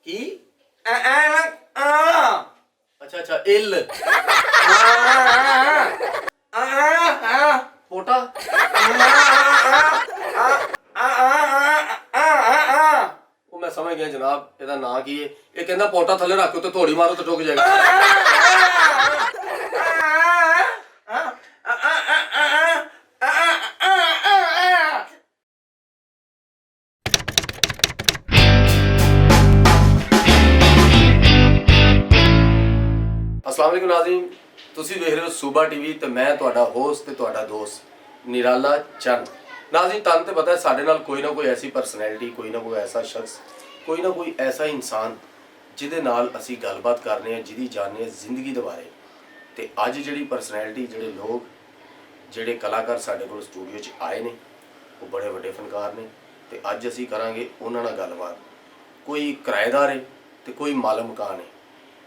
ਕੀ ਅੱਛਾ ਅੱਛਾ ਇਲ ਪੋਟਾ ਉਹ ਮੈਂ ਸਮਝ ਗਿਆ ਜਨਾਬ ਇਹਦਾ ਨਾਂ ਕੀ ਹੈ। ਇਹ ਕਹਿੰਦਾ ਪੋਟਾ ਥੱਲੇ ਰੱਖ ਕੇ ਉੱਤੇ ਥੋੜੀ ਮਾਰੋ ਤੇ ਠੁੱਕ ਜਾਏਗਾ। अस्सलाम वालेकुम नाज़रीन, तुसी देख रहे हो सूबा टीवी ਤੇ ਮੈਂ ਤੁਹਾਡਾ ਹੋਸਟ ਤੇ ਤੁਹਾਡਾ ਦੋਸਤ ਨਿਰਾਲਾ ਚੰਦ। नाज़रीन ਤੁਹਾਨੂੰ ਤੇ ਪਤਾ ਹੈ ਸਾਡੇ ਨਾਲ ਕੋਈ ਨਾ ਕੋਈ ਐਸੀ ਪਰਸਨੈਲਿਟੀ, ਕੋਈ ਨਾ ਕੋਈ ਐਸਾ ਸ਼ਖਸ, ਕੋਈ ਨਾ ਕੋਈ ਐਸਾ ਇਨਸਾਨ ਜਿਹਦੇ ਨਾਲ ਅਸੀਂ ਗੱਲਬਾਤ ਕਰਨੇ ਆ, ਜਿਹਦੀ ਜਾਣਨੇ ਜ਼ਿੰਦਗੀ ਦੇ ਬਾਰੇ। ਤੇ ਅੱਜ ਜਿਹੜੀ ਪਰਸਨੈਲਿਟੀ, ਜਿਹੜੇ ਲੋਕ, ਜਿਹੜੇ ਕਲਾਕਾਰ ਸਾਡੇ ਕੋਲ ਸਟੂਡੀਓ 'ਚ ਆਏ ਨੇ, ਉਹ ਬੜੇ ਵੱਡੇ ਫਨਕਾਰ ਨੇ ਤੇ ਅੱਜ ਅਸੀਂ ਕਰਾਂਗੇ ਉਹਨਾਂ ਨਾਲ ਗੱਲਬਾਤ। ਕੋਈ ਕਿਰਾਏਦਾਰ ਹੈ ਤੇ ਕੋਈ ਮਾਲਕ ਮਕਾਨ ਹੈ।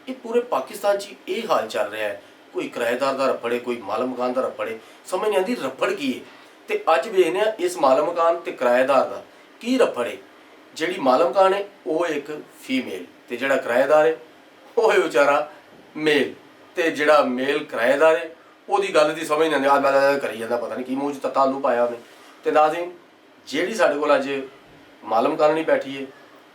ਇਹ ਪੂਰੇ ਪਾਕਿਸਤਾਨ 'ਚ ਇਹ ਹਾਲ ਚੱਲ ਰਿਹਾ ਹੈ, ਕੋਈ ਕਿਰਾਏਦਾਰ ਦਾ ਰੱਫੜ ਹੈ, ਕੋਈ ਮਾਲਕ ਮਕਾਨ ਦਾ ਰੱਫੜ ਹੈ, ਸਮਝ ਨਹੀਂ ਆਉਂਦੀ ਰੱਫੜ ਕੀ ਹੈ। ਤੇ ਅੱਜ ਵੇਖਦੇ ਹਾਂ ਇਸ ਮਾਲਕ ਮਕਾਨ ਤੇ ਕਿਰਾਏਦਾਰ ਦਾ ਕੀ ਰੱਫੜ ਹੈ। ਜਿਹੜੀ ਮਾਲਕ ਮਕਾਨ ਹੈ ਉਹ ਇੱਕ ਫੀਮੇਲ ਤੇ ਜਿਹੜਾ ਕਿਰਾਏਦਾਰ ਹੈ ਉਹ ਹੈ ਵਿਚਾਰਾ ਮੇਲ। ਤੇ ਜਿਹੜਾ ਮੇਲ ਕਿਰਾਏਦਾਰ ਹੈ ਉਹਦੀ ਗੱਲ ਦੀ ਸਮਝ ਨਹੀਂ ਆਉਂਦੀ, ਮੈਂ ਕਰੀ ਜਾਂਦਾ ਪਤਾ ਨਹੀਂ ਕੀ ਮੂੰਹ 'ਚ ਤੱਤਾ ਆਲੂ ਪਾਇਆ ਉਹਨੇ। ਤੇ ਨਾਜ਼ਰੀਨ ਜਿਹੜੀ ਸਾਡੇ ਕੋਲ ਅੱਜ ਮਾਲਕ ਮਕਾਨ ਨਹੀਂ ਬੈਠੀ ਹੈ,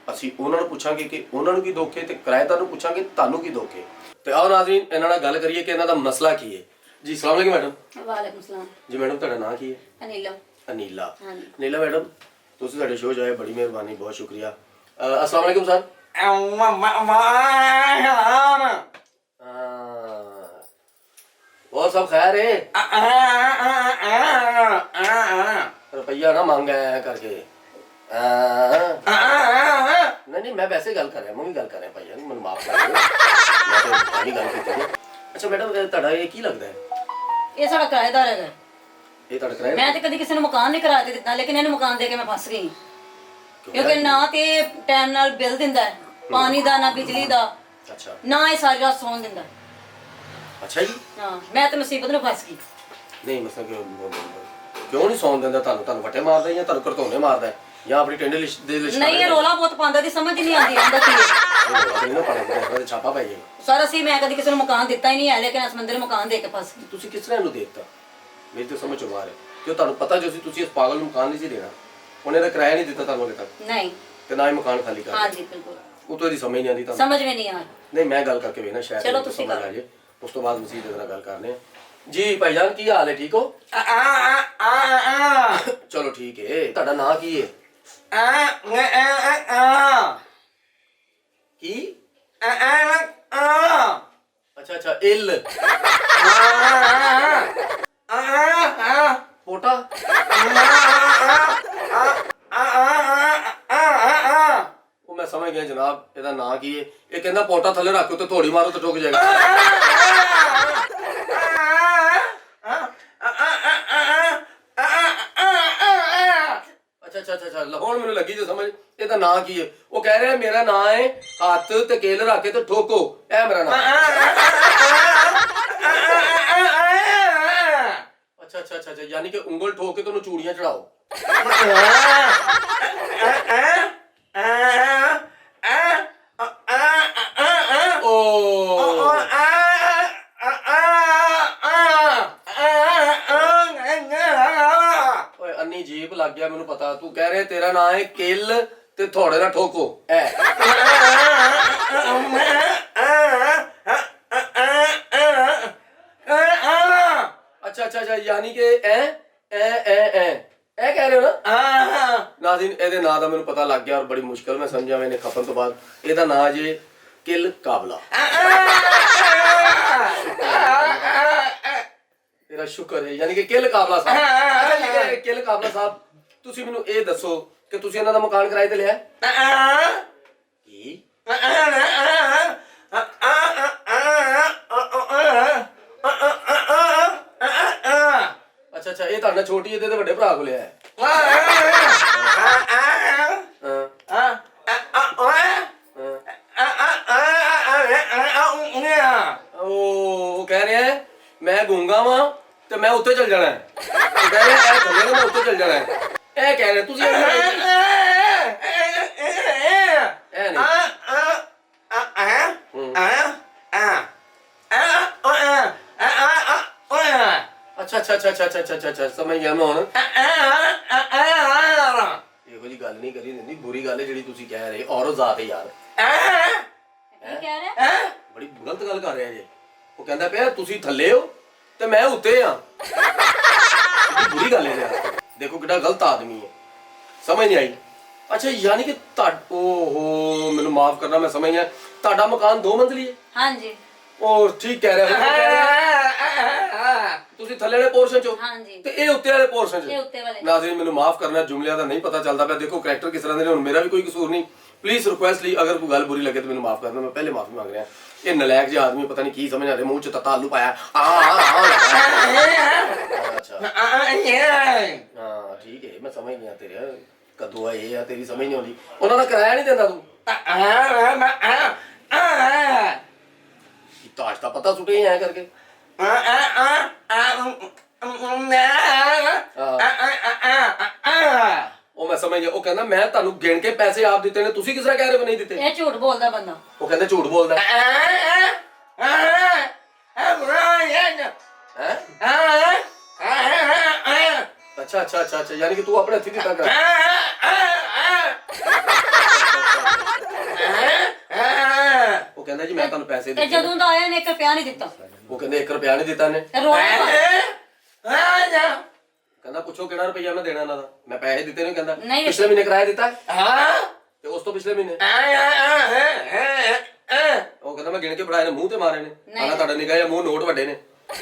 ਅਸੀਂ ਉਹਨਾਂ ਨੂੰ ਪੁੱਛਾਂਗੇ ਕਿ ਉਹਨਾਂ ਨੂੰ ਕੀ ਦੁੱਖ ਹੈ ਤੇ ਕਿਰਾਏਦਾਰ ਨੂੰ ਪੁੱਛਾਂਗੇ ਤੁਹਾਨੂੰ ਕੀ ਦੁੱਖ ਹੈ। ਤੇ ਆਓ ਨਾਜ਼ਰੀਨ ਇਹਨਾਂ ਨਾਲ ਗੱਲ ਕਰੀਏ ਕਿ ਇਹਨਾਂ ਦਾ ਮਸਲਾ ਕੀ ਹੈ। ਜੀ अस्सलाम वालेकुम मैडम। वालेकुम सलाम जी मैडम ਤੁਹਾਡਾ ਨਾਂ ਕੀ ਹੈ? अनिला। अनीला। हाँ जी। अनीला मैडम ਤੁਸੀਂ ਸਾਡੇ ਸ਼ੋਅ 'ਚ ਆਏ, ਬੜੀ ਮਿਹਰਬਾਨੀ, ਬਹੁਤ ਸ਼ੁਕਰੀਆ। अस्सलाम वालेकुम सर। और सब खैर है? रुपया ना मांगा है करके। नहीं नहीं मैं वैसे गल कर रहा, मैं भी गल कर रहा भैया, मैं माफ कर दो, मैं तो पुरानी गल की। अच्छा मैडम ਤੁਹਾਡਾ ਇਹ ਕੀ ਲੱਗਦਾ ਹੈ? ਇਹ ਸਾਡਾ ਕਿਰਾਏਦਾਰ ਹੈਗਾ। ਇਹ ਤੁਹਾਡਾ ਕਿਰਾਇਆ? ਮੈਂ ਤੇ ਕਦੀ ਕਿਸੇ ਨੂੰ ਮਕਾਨ ਨਹੀਂ ਕਰਾ ਕੇ ਦਿੱਤਾ, ਲੇਕਿਨ ਇਹਨੂੰ ਮਕਾਨ ਦੇ ਕੇ ਮੈਂ ਫਸ ਗਈ ਕਿਉਂਕਿ ਨਾ ਤੇ ਟਾਈਮ ਨਾਲ ਬਿੱਲ ਦਿੰਦਾ ਹੈ, ਪਾਣੀ ਦਾ, ਨਾ ਬਿਜਲੀ ਦਾ, ਅੱਛਾ ਨਾ ਇਹ ਸਾਰੀ ਰਾਤ ਸੌਣ ਦਿੰਦਾ। ਅੱਛਾ ਜੀ। ਹਾਂ ਮੈਂ ਤੇ ਮੁਸੀਬਤ ਨੂੰ ਫਸ ਗਈ। ਨਹੀਂ ਮਸਲਾ ਕਿਉਂ ਨਹੀਂ ਸੌਣ ਦਿੰਦਾ ਤੁਹਾਨੂੰ? ਤੁਹਾਨੂੰ ਵੱਟੇ ਮਾਰਦਾ ਜਾਂ ਤੁਹਾਨੂੰ ਕਰਤੋਨੇ ਮਾਰਦਾ ਜਾਂ ਆਪਣੀ ਟੈਂਡੇ ਲਿਸਟ ਦੇ ਲਿਸਟ? ਨਹੀਂ ਇਹ ਰੋਲਾ ਬਹੁਤ ਪਾਉਂਦਾ, ਦੀ ਸਮਝ ਹੀ ਨਹੀਂ ਆਉਂਦੀ ਆਂਦਾ ਕੀ ਹੈ। ਛਾਪਾ ਪੈ ਜਾਏ ਸਰ। ਅਸੀਂ ਮੈਂ ਕਦੀ ਕਿਸੇ ਨੂੰ ਮਕਾਨ ਦਿੱਤਾ ਹੀ ਨਹੀਂ ਹੈ, ਲੇਕਿਨ ਇਸ ਬੰਦੇ ਨੂੰ ਮਕਾਨ ਦੇ ਕੇ ਫਸ ਗਈ। ਤੁਸੀਂ ਕਿਸ ਤਰ੍ਹਾਂ ਨੂੰ ਦੇਤਾ? ਮੇਰੀ ਤਾਂ ਸਮਝ ਚੋਂ ਬਾਹਰ ਹੈ ਕਿ ਤੁਹਾਨੂੰ ਪਤਾ ਜੋ ਸੀ ਤੁਸੀਂ ਇਸ ਪਾਗਲ ਨੂੰ ਮਕਾਨ ਨਹੀਂ ਸੀ ਦੇਣਾ, ਉਹਨੇ ਤਾਂ ਕਿਰਾਇਆ ਨਹੀਂ ਦਿੱਤਾ ਤੁਹਾਨੂੰ ਹਲੇ ਤੱਕ, ਨਹੀਂ ਤੇ ਨਾ ਹੀ ਮਕਾਨ ਖਾਲੀ ਕਰ। ਹਾਂ ਜੀ ਬਿਲਕੁਲ। ਉਹ ਤੋਂ ਇਹਦੀ ਸਮਝ ਨਹੀਂ ਆਉਂਦੀ ਤੁਹਾਨੂੰ? ਸਮਝ ਵੀ ਨਹੀਂ ਆ ਰਹੀ। ਨਹੀਂ ਮੈਂ ਗੱਲ ਕਰਕੇ ਵੇਖਣਾ ਸ਼ਾਇਦ ਚਲੋ ਤੁਸੀਂ ਸਮਝ ਆ ਜਾਏ, ਉਸ ਤੋਂ ਬਾਅਦ ਮਸੀਹ ਦੇ ਨਾਲ ਗੱਲ ਕਰਨੇ ਆ। ਜੀ ਭਾਈਜਾਨ ਕੀ ਹਾਲ ਹੈ? ਠੀਕ ਹੋ? ਚਲੋ ਠੀਕ ਹੈ। ਤੁਹਾਡਾ ਨਾਂ ਕੀ ਹੈ? ਕੀ? ਅੱਛਾ ਅੱਛਾ ਇਲ ਪੋਟਾ ਉਹ ਮੈਂ ਸਮਝ ਗਿਆ ਜਨਾਬ ਇਹਦਾ ਨਾਂ ਕੀ ਹੈ। ਇਹ ਕਹਿੰਦਾ ਪੋਟਾ ਥੱਲੇ ਰੱਖ ਕੇ ਉੱਤੇ ਥੋੜੀ ਮਾਰੋ ਤੇ ਠੁੱਕ ਜਾਏਗਾ। ਅੱਛਾ ਅੱਛਾ ਅੱਛਾ ਹੁਣ ਮੈਨੂੰ ਲੱਗੀ ਜੇ ਸਮਝ ਇਹਦਾ ਨਾਂ ਕੀ ਹੈ। ਉਹ ਕਹਿ ਰਿਹਾ ਮੇਰਾ ਨਾਂ ਹੈ ਹੱਥ ਤੇ ਕੇਲ ਰੱਖ ਕੇ ਤੇ ਠੋਕੋ, ਇਹ ਮੇਰਾ ਨਾਂ। ਅੱਛਾ ਅੱਛਾ ਅੱਛਾ ਅੱਛਾ ਯਾਨੀ ਕਿ ਉਂਗਲ ਠੋਕ ਕੇ ਤੁਹਾਨੂੰ ਚੂੜੀਆਂ ਚੜਾਓ। ਓਏ ਅੰਨੀ ਜੀਬ ਲੱਗ ਗਿਆ ਮੈਨੂੰ ਪਤਾ। ਤੂੰ ਕਹਿ ਰਿਹਾ ਤੇਰਾ ਨਾਂ ਹੈ ਕਿਲ ਤੇ ਥੋੜੇ ਨਾਲ ਠੋਕੋ, ਐ ਅੱਛਾ ਅੱਛਾ ਅੱਛਾ ਯਾਨੀ ਕਿ ਐ ਐ ਐ ਐ ਇਹ ਕਹਿ ਰਹੇ ਹੋ ਨਾ? ਨਾਜ਼ਰੀਨ ਇਹਦੇ ਨਾਂ ਦਾ ਮੈਨੂੰ ਪਤਾ ਲੱਗ ਗਿਆ ਔਰ ਬੜੀ ਮੁਸ਼ਕਲ ਮੈਂ ਸਮਝਿਆ ਮੈਨੇ ਖਪਣ ਤੋਂ ਬਾਅਦ। ਇਹਦਾ ਨਾਂ ਜੇ ਕਿਲ ਕਾਬਲਾ। ਤੇਰਾ ਸ਼ੁਕਰ ਹੈ ਯਾਨੀ ਕਿ ਕਿਲ ਕਾਬਲਾ ਸਾਹਿਬ। ਕਿਲ ਕਾਬਲਾ ਸਾਹਿਬ ਤੁਸੀਂ ਮੈਨੂੰ ਇਹ ਦੱਸੋ ਕਿ ਤੁਸੀਂ ਇਹਨਾਂ ਦਾ ਮਕਾਨ ਕਿਰਾਏ ਤੇ ਲਿਆ? ਕੀ? ਅੱਛਾ ਅੱਛਾ ਇਹ ਤੁਹਾਡਾ ਛੋਟੀ ਇਹਦੇ ਤੇ ਵੱਡੇ ਭਰਾ ਕੋਲ ਲਿਆ ਹੈ। ਉਹ ਕਹਿ ਰਿਹਾ ਮੈਂ ਗੂੰਗਾ ਵਾਂ ਤੇ ਮੈਂ ਉੱਤੇ ਚਲ ਜਾਣਾ ਹੈ। ਉਹ ਕਹਿ ਰਿਹਾ ਇਹ ਥੱਲੇ ਨਾ ਮੈਂ ਉੱਤੇ ਚਲ ਜਾਣਾ ਹੈ। ਇਹ ਕਹਿ ਰਿਹਾ ਤੁਸੀਂ ਇਹ ਨਹੀਂ ਅੱਛਾ ਅੱਛਾ ਅੱਛਾ ਅੱਛਾ ਅੱਛਾ ਅੱਛਾ ਸਮਝ ਗਿਆ ਮੈਂ ਹੁਣ ਇਹੋ ਜੀ ਗੱਲ ਨਹੀਂ ਕਰੀ ਦਿੰਦੀ ਬੁਰੀ ਗੱਲ ਹੈ ਜਿਹੜੀ ਤੁਸੀਂ ਕਹਿ ਰਹੇ ਔਰਤ ਜ਼ਾਤ ਹੈ ਯਾਰ ਕੀ ਕਹਿ ਰਿਹਾ? ਬੜੀ ਗਲਤ ਗੱਲ ਕਰ ਰਿਹਾ ਜੇ ਉਹ ਕਹਿੰਦਾ ਪਿਆ ਤੁਸੀਂ ਥੱਲੇ ਹੋ ਤੇ ਮੈਂ ਉੱਤੇ ਆ ਕਿੰਨੀ ਬੁਰੀ ਗੱਲ ਹੈ ਯਾਰ ਦੇਖੋ ਕਿੰਨਾ ਗਲਤ ਆਦਮੀ ਹੈ ਸਮਝ ਨਹੀਂ ਆਈ ਅੱਛਾ ਯਾਨੀ ਕਿ ਓਹੋ ਮੈਨੂੰ ਮਾਫ ਕਰਨਾ ਮੈਂ ਸਮਝ ਗਿਆ ਤੁਹਾਡਾ ਮਕਾਨ 2 ਮੰਜ਼ਲੀ ਹੈ ਹਾਂਜੀ ਉਹ ਠੀਕ ਕਹਿ ਰਿਹਾ ਤੁਸੀਂ ਥੱਲੇ ਵਾਲੇ ਪੋਰਸ਼ਨ ਚੋਂ ਹਾਂਜੀ ਤੇ ਇਹ ਉੱਤੇ ਵਾਲੇ ਪੋਰਸ਼ਨ ਇਹ ਚ ਉੱਤੇ ਵਾਲੇ ਨਾਜ਼ਰੀਨ ਮੈਨੂੰ ਮਾਫ ਕਰਨਾ ਜੁਮਲਿਆਂ ਦਾ ਨਹੀਂ ਪਤਾ ਚੱਲਦਾ ਪਿਆ ਦੇਖੋ ਕਰੈਕਟਰ ਕਿਸ ਤਰ੍ਹਾਂ ਦੇ ਨੇ ਹੁਣ ਮੇਰਾ ਵੀ ਕੋਈ ਕਸੂਰ ਨਹੀਂ ਪਲੀਜ਼ ਰਿਕੁਐਸਟ ਲਈ ਅਗਰ ਕੋਈ ਗੱਲ ਬੁਰੀ ਲੱਗੇ ਤਾਂ ਮੈਨੂੰ ਮਾਫ ਕਰਨਾ ਮੈਂ ਪਹਿਲੇ ਮਾਫੀ ਮੰਗ ਰਿਹਾ ਇਹ ਨਲਾਇਕ ਜਿਹਾ ਆਦਮੀ ਪਤਾ ਨਹੀਂ ਕੀ ਸਮਝ ਆ ਰਿਹਾ ਮੂੰਹ ਚ ਤਤਾ ਆਲੂ ਪਾਇਆ ਅੱਛਾ ਹਾਂ ਠੀਕ ਹੈ ਮੈਂ ਸਮਝ ਨਹੀਂ ਆ ਤੇਰੇ ਕਦੋਂ ਆ ਇਹ ਆ ਤੇਰੀ ਸਮਝ ਨਹੀਂ ਆਉਂਦੀ ਉਹਨਾਂ ਦਾ ਕਿਰਾਇਆ ਨਹੀਂ ਦਿੰਦਾ ਤੂੰ ਤਾਸ਼ ਦਾ ਪਤਾ ਸੁਟੇ ਐ ਕਰਕੇ ਉਹ ਮੈਂ ਸਮਝ ਗਿਆ ਉਹ ਕਹਿੰਦਾ ਮੈਂ ਤੁਹਾਨੂੰ ਗਿਣ ਕੇ ਪੈਸੇ ਆਪ ਦਿੱਤੇ ਨੇ ਤੁਸੀਂ ਕਿਸ ਤਰ੍ਹਾਂ ਕਹਿ ਰਹੇ ਹੋ ਨਹੀਂ ਦਿੱਤੇ ਇਹ ਝੂਠ ਬੋਲਦਾ ਬੰਦਾ ਉਹ ਕਹਿੰਦਾ ਝੂਠ ਬੋਲਦਾ ਹੈ ਅੱਛਾ ਅੱਛਾ ਅੱਛਾ ਅੱਛਾ ਯਾਨੀ ਕਿ ਤੂੰ ਆਪਣੇ ਹੱਥੀਂ ਦਿੱਤਾ ਕਰ ਉਹ ਕਹਿੰਦਾ ਜੀ ਮੈਂ ਤੁਹਾਨੂੰ ਪੈਸੇ ਤੇ ਦਿੱਤੇ ਜਦੋਂ ਦਾ ਆਇਆ ਨੇ 1 ਰੁਪਿਆ ਨਹੀਂ ਦਿੱਤਾ ਉਹ ਕਹਿੰਦੇ 1 ਰੁਪਿਆ ਨਹੀਂ ਦਿੱਤਾ ਨੇ ਤੇ ਰੋਣਾ ਕਹਿੰਦਾ ਪੁੱਛੋ ਕਿਹੜਾ ਰੁਪਈਆ ਮੈਂ ਦੇਣਾ ਇਹਨਾਂ ਦਾ ਮੈਂ ਪੈਸੇ ਦਿੱਤੇ ਨੇ ਕਹਿੰਦਾ ਨਹੀਂ ਪਿਛਲੇ ਮਹੀਨੇ ਕਿਰਾਇਆ ਦਿੱਤਾ ਤੇ ਉਸ ਤੋਂ ਪਿਛਲੇ ਮਹੀਨੇ ਉਹ ਕਹਿੰਦਾ ਮੈਂ ਗਿਣ ਕੇ ਫੜਾਏ ਨੇ ਮੂੰਹ ਤੇ ਮਾਰੇ ਨੇ ਆਲਾ ਤੁਹਾਡਾ ਨਿਗਾਹ ਜਾਂ ਮੂੰਹ ਨੋਟ ਵੱਡੇ ਨੇ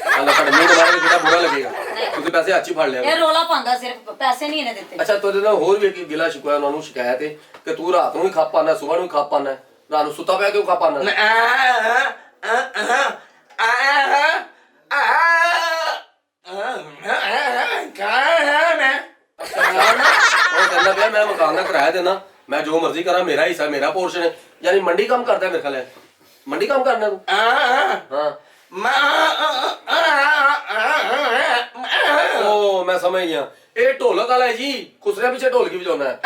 ਆਲਾ ਤੁਹਾਡੇ ਮੂੰਹ ਤੇ ਮਾਰੇ ਕਿੰਨਾ ਬੁਰਾ ਲੱਗੇਗਾ ਤੁਸੀਂ ਪੈਸੇ ਹੱਥ ਹੀ ਫੜ ਲਿਆ ਇਹ ਰੋਲਾ ਪਾਉਂਦਾ ਸਿਰਫ ਪੈਸੇ ਨਹੀਂ ਇਹਨੇ ਦਿੱਤੇ ਅੱਛਾ ਤੁਹਾਡੇ ਨਾਲ ਹੋਰ ਵੀ ਇੱਕ ਗਿਲਾ ਸ਼ਿਕਵਾ ਉਹਨਾਂ ਨੂੰ ਸ਼ਿਕਾਇਤ ਹੈ ਕਿ ਤੂੰ ਰਾਤ ਨੂੰ ਹੀ ਖਾ ਪਾਣਾ ਸਵੇਰ ਨੂੰ ਹੀ ਖਾ ਪਾਣਾ ਰਾਤ ਨੂੰ ਸੁੱਤਾ ਪਿਆ ਕਿਉਂ ਖਾ ਪਾਣਾ ਉਹ ਕਹਿੰਦਾ ਪਿਆ ਮੈਂ ਮਕਾਨ ਦਾ ਕਿਰਾਇਆ ਦੇਣਾ ਮੈਂ ਜੋ ਮਰਜ਼ੀ ਕਰਾਂ ਮੇਰਾ ਹਿੱਸਾ ਮੇਰਾ ਪੋਰਸ਼ਨ ਹੈ ਯਾਨੀ ਮੰਡੀ ਕੰਮ ਕਰਦਾ ਮੇਰੇ ਖਿਆਲ ਹੈ ਮੰਡੀ ਕੰਮ ਕਰਨਾ ਤੂੰ ਹਾਂ ਉਹ ਮੈਂ ਸਮਝ ਗਿਆ ਇਹ ਢੋਲਕ ਵਾਲਾ ਹੈ ਜੀ ਖੁਸਰਿਆਂ ਪਿੱਛੇ ਢੋਲਕੀ ਵਜਾਉਣਾ ਹੈ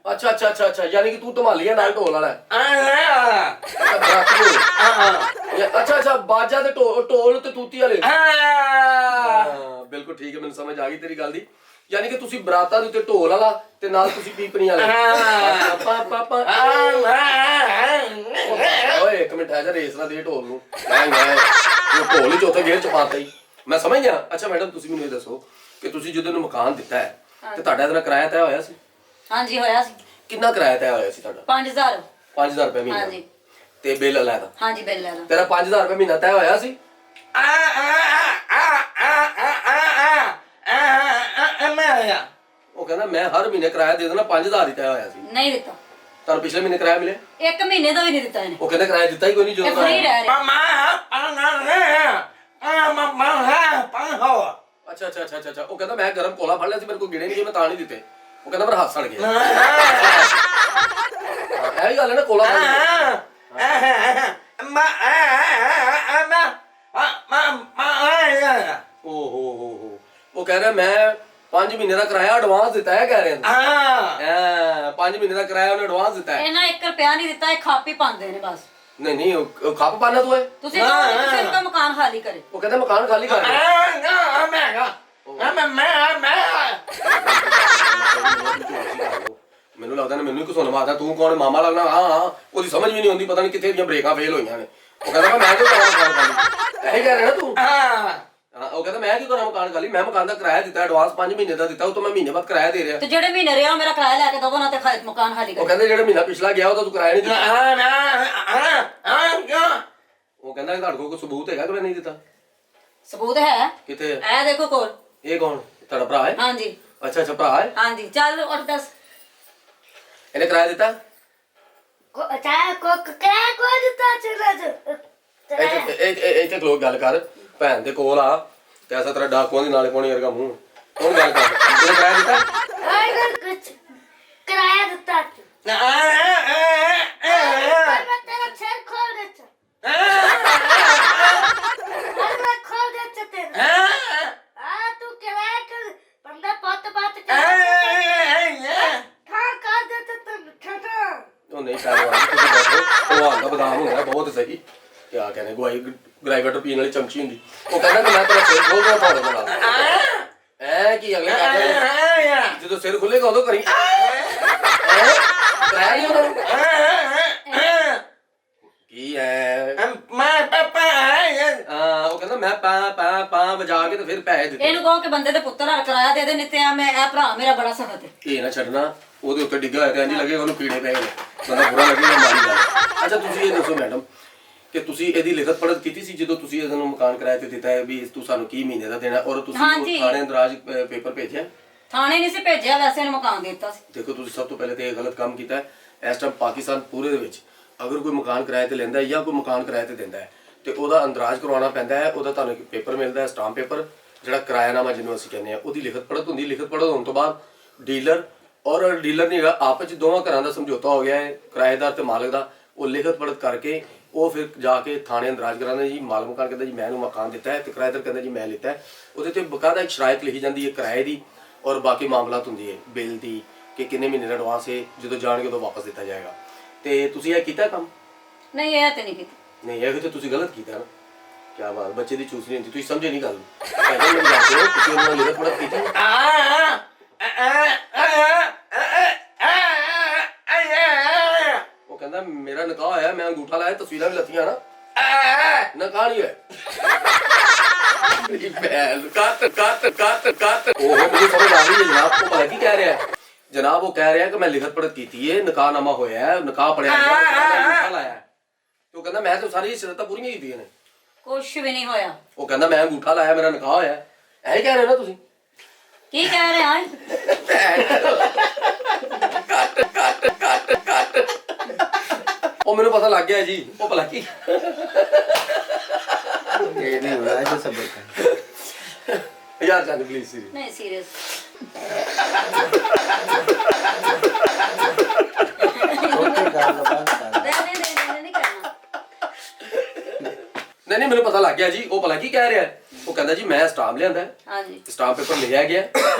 ਅੱਛਾ ਅੱਛਾ ਅੱਛਾ ਅੱਛਾ ਯਾਨੀ ਕਿ ਤੂੰ ਧਮਾਲੀਆ ਨਾਲ ਢੋਲ ਵਾਲਾ ਹੈ ਅੱਛਾ ਅੱਛਾ ਬਾਜਾ ਤੇ ਢੋਲ ਤੇ ਤੂਤੀ ਵਾਲੇ ਬਿਲਕੁਲ ਠੀਕ ਹੈ ਮੈਨੂੰ ਸਮਝ ਆ ਗਈ ਤੇਰੀ ਗੱਲ ਦੀ ਯਾਨੀ ਕਿ ਤੁਸੀਂ ਬਰਾਤਾਂ ਦੇ ਉੱਤੇ ਢੋਲ ਵਾਲਾ ਤੇ ਨਾਲ ਤੁਸੀਂ ਪੀਪਣੀ ਵਾਲੇ ਓਏ ਇੱਕ ਮਿੰਟ ਆ ਜਾ ਰੇਸ ਨਾ ਦੇ ਢੋਲ ਨੂੰ ਉਹ ਢੋਲ ਹੀ ਚੌਥੇ ਗੇਰ ਚ ਪਾਤਾ ਹੀ ਮੈਂ ਸਮਝ ਗਿਆ ਅੱਛਾ ਮੈਡਮ ਤੁਸੀਂ ਮੈਨੂੰ ਇਹ ਦੱਸੋ ਕਿ ਤੁਸੀਂ ਜਦੋਂ ਨੂੰ ਮਕਾਨ ਦਿੱਤਾ ਹੈ ਤੇ ਤੁਹਾਡਾ ਇਹਦਾ ਕਿਰਾਇਆ ਤੈਅ ਹੋਇਆ ਸੀ ਹਾਂਜੀ ਹੋਇਆ ਸੀ ਕਿੰਨਾ ਕਿਰਾਇਆ ਤੈਅ ਹੋਇਆ ਸੀ ਤੁਹਾਡਾ 5000 5000 ਰੁਪਏ ਮਹੀਨਾ ਹਾਂਜੀ ਤੇ ਬਿੱਲ ਅਲੱਗ ਹਾਂਜੀ ਬਿੱਲ ਲੈ ਲਾ ਤੇਰਾ 5000 ਰੁਪਏ ਮਹੀਨਾ ਤੈਅ ਹੋਇਆ ਸੀ ਉਹ ਕਹਿੰਦਾ ਮੈਂ ਹਰ ਮਹੀਨੇ ਕਿਰਾਇਆ ਦੇ ਦੇਣਾ 5000 ਹੀ ਤੈਅ ਹੋਇਆ ਸੀ ਨਹੀਂ ਦਿੱਤਾ ਤੁਹਾਨੂੰ ਪਿਛਲੇ ਮਹੀਨੇ ਕਿਰਾਇਆ ਮਿਲਿਆ 1 ਮਹੀਨੇ ਦਾ ਵੀ ਨਹੀਂ ਦਿੱਤਾ ਇਹਨੇ ਉਹ ਕਹਿੰਦਾ ਕਿਰਾਇਆ ਦਿੱਤਾ ਹੀ ਕੋਈ ਨਹੀਂ ਇਹ ਜਦੋਂ ਫਰੀ ਰਹਿ ਰਿਹਾ ਅੱਛਾ ਅੱਛਾ ਅੱਛਾ ਅੱਛਾ ਉਹ ਕਹਿੰਦਾ ਮੈਂ ਗਰਮ ਕੋਲਾ ਫੜ ਲਿਆ ਸੀ ਮੇਰੇ ਕੋਲ ਗਿਣੇ ਨਹੀਂ ਗਏ ਮੈਂ ਤਾਂ ਨਹੀਂ ਦਿੱਤੇ ਉਹ ਕਹਿੰਦਾ ਮੇਰਾ ਹੱਥ ਸੜ ਗਿਆ ਇਹ ਵੀ ਗੱਲ ਹੈ ਨਾ ਕੋਲਾ ਫੜ ਲਿਆ ਓਹ ਉਹ ਕਹਿ ਰਿਹਾ ਮੈਂ 5 ਮਹੀਨੇ ਦਾ ਕਿਰਾਇਆ ਐਡਵਾਂਸ ਦਿੱਤਾ ਹੈ ਕਹਿ ਰਿਹਾ ਹਾਂ 5 ਮਹੀਨੇ ਦਾ ਕਿਰਾਇਆ ਉਹਨੇ ਐਡਵਾਂਸ ਦਿੱਤਾ ਹੈ ਇਹਨਾਂ 1 ਰੁਪਿਆ ਨਹੀਂ ਦਿੱਤਾ ਇਹ ਖਾਪੀ ਪਾਉਂਦੇ ਨੇ ਬਸ ਨਹੀਂ ਨਹੀਂ ਉਹ ਖੱਪ ਪਾਣਾ ਤੂੰ ਹੈ ਤੁਸੀਂ ਕਹੋ ਤੁਸੀਂ ਉਨ੍ਹਾਂ ਮਕਾਨ ਖਾਲੀ ਕਰੇ ਉਹ ਕਹਿੰਦਾ ਮਕਾਨ ਖਾਲੀ ਕਰ ਮੈਨੂੰ ਲੱਗਦਾ ਨਾ ਮੈਨੂੰ ਹੀ ਘਸੁੰਨ ਮਾਰਦਾ ਤੂੰ ਕੌਣ ਮਾਮਾ ਲੱਗਣਾ ਹਾਂ ਹਾਂ ਉਹਦੀ ਸਮਝ ਵੀ ਨਹੀਂ ਆਉਂਦੀ ਪਤਾ ਨਹੀਂ ਕਿੱਥੇ ਦੀਆਂ ਬ੍ਰੇਕਾਂ ਫੇਲ ਹੋਈਆਂ ਨੇ ਉਹ ਕਹਿੰਦਾ ਮੈਂ ਕਿਉਂ ਕਰਾਂ ਮਕਾਨ ਖਾਲੀ ਇਹੀ ਕਹਿ ਰਿਹਾ ਨਾ ਤੂੰ ਹਾਂ ਉਹ ਕਹਿੰਦਾ ਮੈਂ ਕਿਉਂ ਕਰਾਂ ਮਕਾਨ ਖਾਲੀ ਮੈਂ ਮਕਾਨ ਦਾ ਕਿਰਾਇਆ ਦਿੱਤਾ ਐਡਵਾਂਸ 5 ਮਹੀਨੇ ਦਾ ਦਿੱਤਾ ਉਹ ਤੋਂ ਮੈਂ ਮਹੀਨੇ ਬਾਅਦ ਕਿਰਾਇਆ ਦੇ ਰਿਹਾ ਤੇ ਜਿਹੜੇ ਮਹੀਨੇ ਰਿਹਾ ਮੇਰਾ ਕਿਰਾਇਆ ਲੈ ਕੇ ਦਵੋ ਨਾ ਤੇ ਮਕਾਨ ਖਾਲੀ ਉਹ ਕਰੋ ਕਹਿੰਦੇ ਜਿਹੜਾ ਮਹੀਨਾ ਪਿਛਲਾ ਗਿਆ ਉਹਦਾ ਤੂੰ ਕਿਰਾਇਆ ਨਹੀਂ ਦਿੱਤਾ ਉਹ ਕਹਿੰਦਾ ਤੁਹਾਡੇ ਕੋਲ ਕੋਈ ਸਬੂਤ ਹੈਗਾ ਕਿ ਮੈਂ ਨਹੀਂ ਦਿੱਤਾ ਸਬੂਤ ਹੈ ਕਿੱਥੇ ਇਹ ਦੇਖੋ ਕੋਲ ਇਹ ਕੌਣ ਤੁਹਾਡਾ ਭਰਾ ਹੈ ਹਾਂਜੀ ਅੱਛਾ ਅੱਛਾ ਭਰਾ ਹੈ ਹਾਂਜੀ ਚੱਲ ਉੱਠ ਦੱਸ ਇਹਨੇ ਕਿਰਾਇਆ ਦਿੱਤਾ ਇੱਥੇ ਲੋਕ ਗੱਲ ਕਰ ਭੈਣ ਦੇ ਕੋਲ ਆ ਤੇ ਐਸਾ ਤਰ੍ਹਾਂ ਡਾਕੂਆਂ ਦੀ ਨਾਲੇ ਪਾਉਣੀ ਵਰਗਾ ਮੂੰਹ ਕੌਣ ਗੱਲ ਕਰ ਇਹਨੇ ਕਿਰਾਇਆ ਦਿੱਤਾ ਕਿਰਾਇਆ ਦਿੱਤਾ ਮੈਂ ਤੇਰਾ ਛੇਰ ਖੋਲ ਦਿੱਤਾ ਮੈਂ ਖੋਲ ਦਿੱਤਾ ਤੇਰਾ ਤੂੰ ਕਿਰਾਇਆ ਕਰ ਬੰਦਾ ਬਹੁਤ ਬਾਤ ਕਰ ਕਰ ਦਿੱਤਾ ਤੈਨੂੰ ਉਹ ਨਹੀਂ ਕਰ ਤੁਸੀਂ ਬੈਠੋ ਉਹ ਆਂਦਾ ਬਦਾਮ ਹੁੰਦਾ ਬਹੁਤ ਸਹੀ ਕਿਆ ਕਹਿੰਦੇ ਗਵਾਈ ਗ੍ਰਾਈਵੇਟਰ ਪੀਣ ਵਾਲੀ ਚਮਚੀ ਹੁੰਦੀ। ਉਹ ਕਹਿੰਦਾ ਕਿ ਮੈਂ ਤੇਰਾ ਸਿਰ ਖੋਲ ਦੂੰਗਾ ਤੁਹਾਡੇ ਨਾਲ। ਐ ਕੀ ਅਗਲੇ ਕਰਦੇ ਜਦੋਂ ਸਿਰ ਖੁੱਲੇਗਾ ਉਦੋਂ ਕਰੀ ਕਰਾਇਆ ਨਹੀਂ ਉਹਨਾਂ ਨੂੰ ਕੀ ਹੈ ਉਹ ਕਹਿੰਦਾ ਮੈਂ ਪਾ ਵਜਾ ਕੇ ਤੇ ਫਿਰ ਪੈਸੇ ਦਿੱਤੇ। ਇਹਨੂੰ ਕਹੋ ਕਿ ਬੰਦੇ ਦੇ ਪੁੱਤਰ ਹਰ ਕਰਾਇਆ ਦੇ ਦੇ ਨਿੱਤੇ ਆ ਮੈਂ ਇਹ ਭਰਾ ਮੇਰਾ ਬੜਾ ਸਖਤ ਹੈ। ਇਹ ਨਾ ਛੱਡਣਾ ਉਹਦੇ ਉੱਤੇ ਡਿੱਗਾ ਹੋਇਆ ਤੇ ਇੰਜ ਲੱਗੇਗਾ ਉਹਨੂੰ ਕੀੜੇ ਪੈ ਗਏ ਬੰਦਾ ਬੁਰਾ ਲੱਗੇਗਾ ਮਾਰੀ ਗੱਲ। ਅੱਛਾ ਤੁਸੀਂ ਇਹ ਦੱਸੋ ਮੈਡਮ ਕਿ ਤੁਸੀਂ ਇਹਦੀ ਲਿਖਤ ਪੜ੍ਹਤ ਕੀਤੀ ਸੀ ਜਦੋਂ ਤੁਸੀਂ ਇਹਨਾਂ ਨੂੰ ਮਕਾਨ ਕਿਰਾਏ ਤੇ ਦਿੱਤਾ ਹੈ ਵੀ ਤੂੰ ਸਾਨੂੰ ਕੀ ਮਹੀਨੇ ਦਾ ਦੇਣਾ ਔਰ ਤੁਸੀਂ ਥਾਣੇ ਅੰਦਰਾਜ ਪੇਪਰ ਭੇਜਿਆ? ਥਾਣੇ ਨਹੀਂ ਸੀ ਭੇਜਿਆ, ਵੈਸੇ ਇਹਨੂੰ ਮਕਾਨ ਦੇ ਦਿੱਤਾ ਸੀ। ਦੇਖੋ ਤੁਸੀਂ ਸਭ ਤੋਂ ਪਹਿਲੇ ਤੇ ਇਹ ਗਲਤ ਕੰਮ ਕੀਤਾ ਹੈ। ਇਸ ਟਾਈਮ ਪਾਕਿਸਤਾਨ ਪੂਰੇ ਦੇ ਵਿੱਚ ਅਗਰ ਕੋਈ ਮਕਾਨ ਕਿਰਾਏ ਤੇ ਲੈਂਦਾ ਹੈ ਜਾਂ ਕੋਈ ਮਕਾਨ ਕਿਰਾਏ ਤੇ ਦਿੰਦਾ ਹੈ ਤੇ ਉਹਦਾ ਅੰਦਰਾਜ ਕਰਵਾਉਣਾ ਪੈਂਦਾ ਹੈ। ਉਹਦਾ ਤੁਹਾਨੂੰ ਇੱਕ ਪੇਪਰ ਮਿਲਦਾ ਹੈ, ਸਟਾਂਪ ਪੇਪਰ, ਜਿਹੜਾ ਕਿਰਾਇਆਨਾਮਾ ਜਿਹਨੂੰ ਅਸੀਂ ਕਹਿੰਦੇ ਆ। ਉਹਦੀ ਲਿਖਤ ਪੜ੍ਹਤ ਹੁੰਦੀ। ਲਿਖਤ ਪੜ੍ਹਤ ਹੋਣ ਤੋਂ ਬਾਅਦ ਡੀਲਰ ਔਰ ਡੀਲਰ ਨਹੀਂ ਹੈਗਾ, ਆਪਸ ਵਿੱਚ ਦੋਵਾਂ ਘਰਾਂ ਦਾ ਸਮਝੌਤਾ ਹੋ ਗਿਆ ਹੈ ਕਿਰਾਏਦਾਰ ਤੇ ਮਾਲਕ ਦਾ। ਉਹ ਲਿਖਤ ਪੜ੍ਹਤ ਕਰਕੇ ਉਹ ਫਿਰ ਜਾ ਕੇ ਥਾਣੇ ਅੰਦਰਾਜ ਕਰਾਉਂਦੇ ਜੀ। ਮਾਲਕ ਮਕਾਨ ਕਹਿੰਦਾ ਜੀ ਮੈਂ ਇਹਨੂੰ ਮਕਾਨ ਦਿੱਤਾ ਹੈ ਤੇ ਕਿਰਾਏਦਾਰ ਕਹਿੰਦਾ ਜੀ ਮੈਂ ਲਿੱਤਾ ਹੈ। ਉਹਦੇ ਤੇ ਬਕਾਇਦਾ ਇੱਕ ਸ਼ਰਾਇਤ ਲਿਖੀ ਜਾਂਦੀ ਹੈ ਕਿਰਾਏ ਦੀ ਔਰ ਬਾਕੀ ਮਾਮਲਾਤ ਹੁੰਦੀ ਹੈ ਬਿੱਲ ਦੀ ਕਿ ਕਿੰਨੇ ਮਹੀਨੇ ਦਾ ਐਡਵਾਂਸ ਹੈ, ਜਦੋਂ ਜਾਣਗੇ ਉਦੋਂ ਵਾਪਸ ਦਿੱਤਾ ਜਾਏਗਾ। ਤੇ ਤੁਸੀਂ ਇਹ ਕੀਤਾ ਕੰਮ? ਨਹੀਂ ਇਹ ਤੇ ਨਹੀਂ ਕੀਤਾ। ਨਹੀਂ ਇਹ ਤੇ ਤੁਸੀਂ ਗਲਤ ਕੀਤਾ ਨਾ। ਕੀ ਬਾਤ, ਬੱਚੇ ਦੀ ਚੂਸਣੀ ਹੁੰਦੀ, ਤੁਸੀਂ ਸਮਝੇ ਨਹੀਂ ਗੱਲ। ਕਹਿੰਦਾ ਮੈਨੂੰ ਦੱਸ ਦਿਓ ਤੁਸੀਂ ਉਹਨਾਂ ਨਾਲ ਲਿਖਤ ਪੜ੍ਹਤ ਕੀਤੀ? ਉਹ ਕਹਿੰਦਾ ਮੇਰਾ ਨਿਕਾਹ ਹੋਇਆ, ਮੈਂ ਅੰਗੂਠਾ ਲਾਇਆ, ਤਸਵੀਰਾਂ ਵੀ ਲੱਥੀਆਂ ਨਾ। ਨਿਕਾਹ ਨਹੀਂ ਹੋਇਆ। ਮੇਰੀ ਭੈਣ ਕੱਟ ਉਹ ਮੈਨੂੰ ਸਮਝ ਆ ਰਹੀ ਹੈ ਜਨਾਬ। ਉਹ ਪਤਾ ਕੀ ਕਹਿ ਰਿਹਾ ਹੈ ਜਨਾਬ? ਉਹ ਕਹਿ ਰਿਹਾ ਕਿ ਮੈਂ ਲਿਖਤ ਪੜ੍ਹਤ ਕੀਤੀ ਹੈ, ਨਿਕਾਹਨਾਮਾ ਹੋਇਆ ਹੈ, ਨਿਕਾਹ ਪੜਿਆ, ਅੰਗੂਠਾ ਲਾਇਆ। ਉਹ ਕਹਿੰਦਾ ਮੈਂ ਤਾਂ ਸਾਰੀ ਸ਼ਰਤਾਂ ਪੂਰੀਆਂ ਕੀਤੀਆਂ ਨੇ। ਕੁਛ ਵੀ ਨਹੀਂ ਹੋਇਆ। ਉਹ ਕਹਿੰਦਾ ਮੈਂ ਅੰਗੂਠਾ ਲਾਇਆ, ਮੇਰਾ ਨਿਕਾਹ ਹੋਇਆ। ਐਂ ਕਹਿ ਰਹੇ ਨਾ ਤੁਸੀਂ? ਕੀ ਕਹਿ ਰਹੇ ਆ? ਕੱਟ ਉਹ ਮੈਨੂੰ ਪਤਾ ਲੱਗ ਗਿਆ ਜੀ। ਉਹ ਭਲਾ ਕੀ ਇਹ ਨਹੀਂ ਹੋਇਆ ਇਹ ਸਬਰ ਕਰ ਯਾਰ ਜਾਨ ਪਲੀਜ਼ ਸੀਰੀਅਸ ਨਹੀਂ ਸੀਰੀਅਸ। ਛੋਟੀ ਗੱਲ ਬਸ ਕਰ ਨਹੀਂ ਕਰਨਾ। ਨਹੀਂ ਮੈਨੂੰ ਪਤਾ ਲੱਗ ਗਿਆ ਜੀ। ਉਹ ਭਲਾ ਕੀ ਕਹਿ ਰਿਹਾ? ਉਹ ਕਹਿੰਦਾ ਜੀ ਮੈਂ ਸਟਾਂਪ ਲਿਆਂਦਾ ਹੈ, ਹਾਂਜੀ ਸਟਾਂਪ ਪੇਪਰ ਲਿਖਿਆ ਗਿਆ,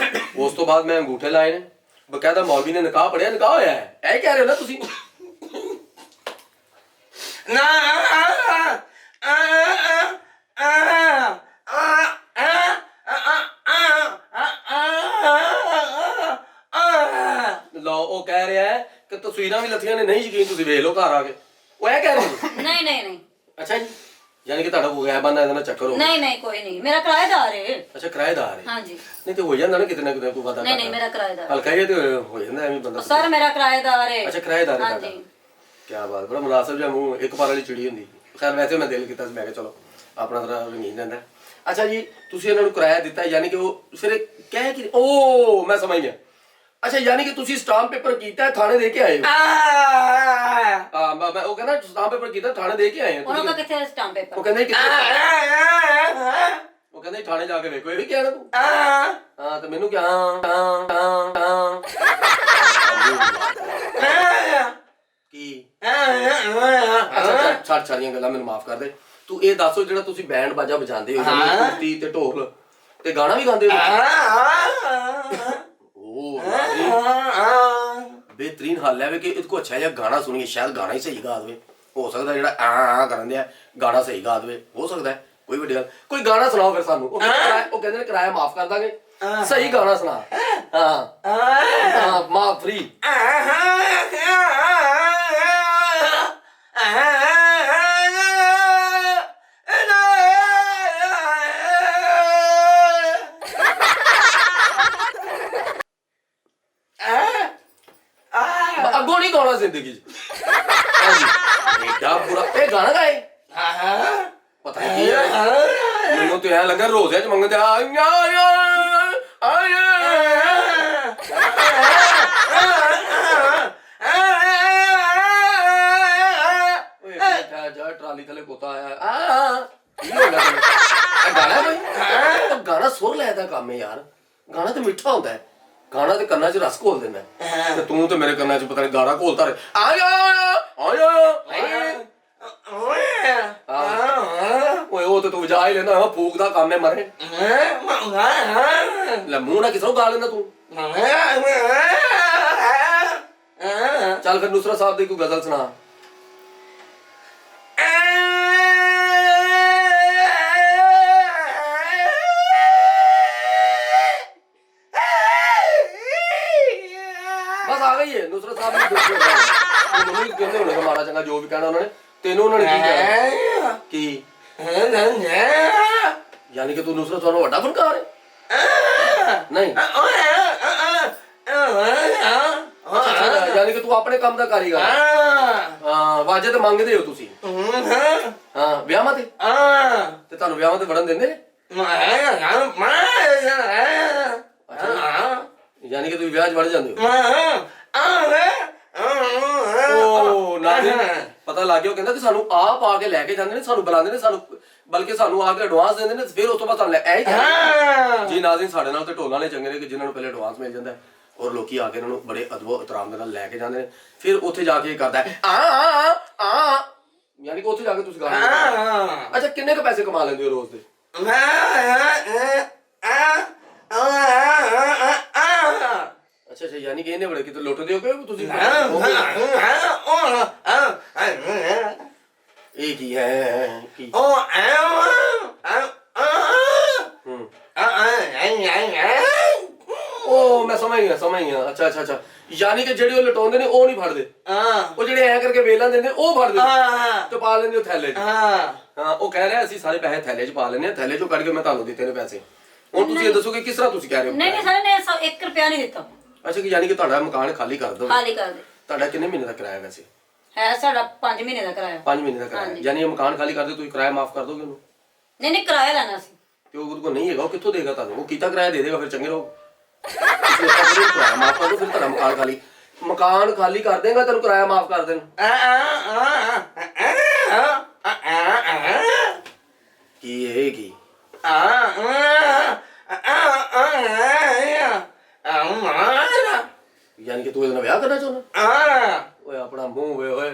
ਉਸ ਤੋਂ ਬਾਅਦ ਮੈਂ ਅੰਗੂਠੇ ਲਾਏ ਨੇ, ਬਕਾਇਦਾ ਮੌਲਵੀ ਨੇ ਨਿਕਾਹ ਪੜਿਆ, ਨਿਕਾਹ ਹੋਇਆ ਹੈ। ਇਹ ਕਹਿ ਰਹੇ ਹੋ ਨਾ ਤੁਸੀਂ? ਲਓ ਉਹ ਕਹਿ ਰਿਹਾ ਹੈ ਕਿ ਤਸਵੀਰਾਂ ਵੀ ਲੱਥੀਆਂ ਨੇ, ਨਹੀਂ ਯਕੀਨ ਤੁਸੀਂ ਵੇਖ ਲਓ ਘਰ ਆ ਕੇ। ਉਹ ਇਹ ਕਹਿ ਰਹੇ ਨੇ? ਨਹੀਂ। ਅੱਛਾ ਜੀ, ਯਾਨੀ ਕਿ ਤੁਹਾਡਾ ਕੋਈ ਬੰਦਾ ਇਹਦਾ ਨਾਲ ਚੱਕਰ ਹੋ ਗਿਆ? ਨਹੀਂ ਕੋਈ ਨਹੀਂ, ਮੇਰਾ ਕਿਰਾਏਦਾਰ ਹੈ। ਅੱਛਾ ਕਿਰਾਏਦਾਰ ਹੈ। ਹਾਂਜੀ। ਨਹੀਂ ਤੇ ਹੋ ਜਾਂਦਾ ਨਾ ਕਿਤੇ ਨਾ ਕਿਤੇ ਕੋਈ ਵਾਦਾ। ਨਹੀਂ ਮੇਰਾ ਕਿਰਾਏਦਾਰ। ਹਲਕਾ ਜਿਹਾ ਤੇ ਹੋ ਜਾਂਦਾ ਐਵੇਂ ਬੰਦਾ। ਸਰ ਮੇਰਾ ਕਿਰਾਏਦਾਰ ਹੈ। ਅੱਛਾ ਕਿਰਾਏਦਾਰ ਹੈ। ਹਾਂਜੀ। ਕੀ ਬਾਤ, ਬੜਾ ਮੁਨਾਸਬ ਜਿਹਾ ਮੂੰਹ, ਇੱਕ ਪਰ ਵਾਲੀ ਚਿੜੀ ਹੁੰਦੀ। ਖੈਰ ਵੈਸੇ ਮੈਂ ਦਿਲ ਕੀਤਾ ਸੀ, ਮੈਂ ਕਿਹਾ ਚਲੋ ਆਪਣਾ ਤਰ੍ਹਾਂ ਰੰਗੀਨ ਰਹਿੰਦਾ। ਅੱਛਾ ਜੀ ਤੁਸੀਂ ਇਹਨਾਂ ਨੂੰ ਕਿਰਾਇਆ ਦਿੱਤਾ, ਯਾਨੀ ਕਿ ਉਹ ਫਿਰ ਕਹਿ ਕਿ ਉਹ ਮੈਂ ਸਮਝ ਗਿਆ। ਅੱਛਾ ਯਾਨੀ ਕਿ ਤੁਸੀਂ ਸਟਾਂਪ ਪੇਪਰ ਕੀਤਾ ਥਾਣੇ ਦੇ ਕੇ ਆਏ ਹੋ? ਹਾਂ ਮੈਂ ਉਹ ਕਹਿੰਦਾ ਸਟਾਂਪ ਪੇਪਰ ਕੀਤਾ ਥਾਣੇ ਦੇ ਕੇ ਆਏ ਹੋ। ਉਹਨਾਂ ਦਾ ਕਿੱਥੇ ਸਟਾਂਪ ਪੇਪਰ? ਉਹ ਕਹਿੰਦੇ ਉਹ ਕਹਿੰਦੇ ਥਾਣੇ ਜਾ ਕੇ ਵੇਖੋ। ਇਹ ਵੀ ਕਿਹਾ ਨਾ ਤੂੰ? ਹਾਂ ਤੇ ਮੈਨੂੰ ਕਿਹਾ ਕੀ? ਅੱਛਾ ਛੱਡ ਸਾਰੀਆਂ ਗੱਲਾਂ, ਮੈਨੂੰ ਮਾਫ ਕਰ ਦੇ। ਤੂੰ ਇਹ ਦੱਸੋ ਜਿਹੜਾ ਤੁਸੀਂ ਬੈਂਡ ਬਾਜਾ ਵਜਾਉਂਦੇ ਹੋ, ਕੁਰਤੀ ਤੇ ਢੋਲ ਤੇ ਗਾਣਾ ਵੀ ਗਾਉਂਦੇ ਹੋ? बेहतरीन हाल है कि इसको अच्छा जिहा गाना सुनिए, शायद गाना ही सही गा दे। हो सकता है जिहड़ा करन दिया गाना सही गा दे, हो सकता है। कोई वड्डी गल, कोई गाना सुनाओ फिर सानू। वो कहंदे ने किराया माफ कर दांगे, सही गाना सुना। हां माफ फ्री। अगो नहीं गाना जिंदगी एडा बुरा। ये गाना गाए पता नहीं मैनू तो ऐ लगा रोज़े च मंगदे ट्राली थले कुत्ता आया। गाना भाई गाना सुर लैदा काम है यार। गाना तो मिठा होता है, गाना ते कन्ना च रस घोल देना ते तू ते मेरे कन्ना च पता नहीं गाना घोलता रहे। ओए ओ ते तू वजा ही लेना, फूक दा काम है मरे। ले मुंह ना किसों गा लेना तू। चल फिर नुसरत साहब दी कोई गजल सुना। ਬਸ ਆ ਗਈ ਹੈ ਨੁਸਰਤ ਸਾਹਿਬ ਨੂੰ ਦੱਸੋ ਮੈਨੂੰ ਵੀ ਕਹਿੰਦੇ ਹੋਣੇ ਮਾੜਾ ਚੰਗਾ ਜੋ ਵੀ ਕਹਿਣਾ ਉਹਨਾਂ ਨੇ ਤੈਨੂੰ ਉਹਨਾਂ ਨੇ ਕੀ ਕਿਹਾ ਕੀ ਯਾਨੀ ਕਿ ਤੂੰ ਨੁਸਰਤ ਤੁਹਾਨੂੰ ਵੱਡਾ ਫਨਕਾਰ ਹੈ ਨਹੀਂ ਯਾਨੀ ਕਿ ਤੂੰ ਆਪਣੇ ਕੰਮ ਦਾ ਕਾਰੀਗਰ ਹਾਂ ਵਾਜੇ ਤੇ ਮੰਗਦੇ ਹੋ ਤੁਸੀਂ ਹਾਂ ਵਿਆਹਾਂ ਤੇ ਤੁਹਾਨੂੰ ਵਿਆਹਾਂ ਤੇ ਵੜਨ ਦਿੰਦੇ ਨੇ ਯਾਨੀ ਕਿ ਤੁਸੀਂ ਵਿਆਹ 'ਚ ਵੜ ਜਾਂਦੇ ਹੋ ਨਾਜ਼ਰੀਨ ਪਤਾ ਲੱਗ ਗਿਆ ਉਹ ਕਹਿੰਦਾ ਕਿ ਸਾਨੂੰ ਆਪ ਆ ਕੇ ਲੈ ਕੇ ਜਾਂਦੇ ਨੇ ਸਾਨੂੰ ਬੁਲਾਉਂਦੇ ਨੇ ਸਾਨੂੰ ਬਲਕਿ ਸਾਨੂੰ ਆ ਕੇ ਐਡਵਾਂਸ ਦਿੰਦੇ ਨੇ ਫਿਰ ਉਸ ਤੋਂ ਬਾਅਦ ਸਾਨੂੰ ਲੈ ਐ ਹੀ ਜੀ ਨਾਜ਼ਰੀਨ ਸਾਡੇ ਨਾਲ ਤੇ ਢੋਲਾਂ ਵਾਲੇ ਚੰਗੇ ਨੇ ਕਿ ਜਿਨ੍ਹਾਂ ਨੂੰ ਪਹਿਲੇ ਐਡਵਾਂਸ ਮਿਲ ਜਾਂਦਾ ਔਰ ਲੋਕੀ ਆ ਕੇ ਇਹਨਾਂ ਨੂੰ ਬੜੇ ਅਦਬ ਇਤਰਾਮ ਦੇ ਨਾਲ ਲੈ ਕੇ ਜਾਂਦੇ ਨੇ ਫਿਰ ਉੱਥੇ ਜਾ ਕੇ ਇਹ ਕਰਦਾ ਆ ਯਾਨੀ ਕਿ ਉੱਥੇ ਜਾ ਕੇ ਤੁਸੀਂ ਗਾਣਾ ਅੱਛਾ ਕਿੰਨੇ ਕੁ ਪੈਸੇ ਕਮਾ ਲੈਂਦੇ ਹੋ ਰੋਜ਼ ਦੇ ਅੱਛਾ ਅੱਛਾ ਯਾਨੀ ਕਿ ਇਹਨੇ ਬੜੇ ਕਿਤੇ ਲੁੱਟਦੇ ਹੋ ਕਿ ਤੁਸੀਂ ਇਹ ਕੀ ਹੈ ਕੀ ਉਹ ਮੈਂ ਸਮਝ ਗਿਆ ਅੱਛਾ ਅੱਛਾ ਅੱਛਾ ਯਾਨੀ ਕਿ ਜਿਹੜੇ ਉਹ ਲਟਾਉਂਦੇ ਨੇ ਉਹ ਨਹੀਂ ਫੜਦੇ ਉਹ ਜਿਹੜੇ ਐ ਕਰਕੇ ਵੇਲਾਂ ਦਿੰਦੇ ਉਹ ਫੜਦੇ ਤੇ ਪਾ ਲੈਂਦੇ ਉਹ ਥੈਲੇ 'ਚ ਹਾਂ ਉਹ ਕਹਿ ਰਿਹਾ ਅਸੀਂ ਸਾਰੇ ਪੈਸੇ ਥੈਲੇ 'ਚ ਪਾ ਲੈਂਦੇ ਆ ਥੈਲੇ 'ਚੋਂ ਕੱਢ ਕੇ ਮੈਂ ਤੁਹਾਨੂੰ ਦਿੱਤੇ ਨੇ ਪੈਸੇ ਹੁਣ ਤੁਸੀਂ ਇਹ ਦੱਸੋ ਕਿ ਕਿਸ ਤਰ੍ਹਾਂ ਤੁਸੀਂ ਕਹਿ ਰਹੇ ਹੋ ਨਹੀਂ ਸਾਰੇ ਨੇ 1 ਰੁਪਿਆ ਨਹੀਂ ਦਿੱਤਾ ਅੱਛਾ ਕਿ ਯਾਨੀ ਕਿ ਤੁਹਾਡਾ ਮਕਾਨ ਖਾਲੀ ਕਰ ਦੋ ਖਾਲੀ ਕਰ ਦੇ ਤੁਹਾਡਾ ਕਿੰਨੇ ਮਹੀਨੇ ਦਾ ਕਿਰਾਇਆ ਵੈਸੇ ਹੈ ਸਾਡਾ 5 ਮਹੀਨੇ ਦਾ ਕਿਰਾਇਆ 5 ਮਹੀਨੇ ਦਾ ਕਿਰਾਇਆ ਯਾਨੀ ਇਹ ਮਕਾਨ ਖਾਲੀ ਕਰ ਦੇ ਤੁਸੀਂ ਕਿਰਾਇਆ ਮਾਫ ਕਰ ਦੋਗੇ ਉਹਨੂੰ ਨਹੀਂ ਕਿਰਾਇਆ ਲੈਣਾ ਸੀ ਤੇ ਉਹ ਕੋਲ ਨਹੀਂ ਹੈਗਾ ਉਹ ਕਿੱਥੋਂ ਦੇਗਾ ਤੁਹਾਨੂੰ ਉਹ ਕੀਤਾ ਕਿਰਾਇਆ ਦੇ ਦੇਗਾ ਫਿਰ ਚੰਗੇ ਰਹੋ ਕਿਰਾਇਆ ਮਾਫ ਕਰ ਦੋ ਫਿਰ ਤੁਹਾਡਾ ਮਕਾਨ ਖਾਲੀ ਕਰ ਦੇਗਾ ਤੈਨੂੰ ਕਿਰਾਇਆ ਮਾਫ ਕਰ ਦੇਣ ਕੀ ਇਹ ਕੀ ਯਾਨੀ ਕਿ ਤੂੰ ਇਹਦਾ ਵਿਆਹ ਕਰਨਾ ਚਾਹੁੰਦਾ ਓਏ ਆਪਣਾ ਮੂੰਹ ਵੇ ਓਏ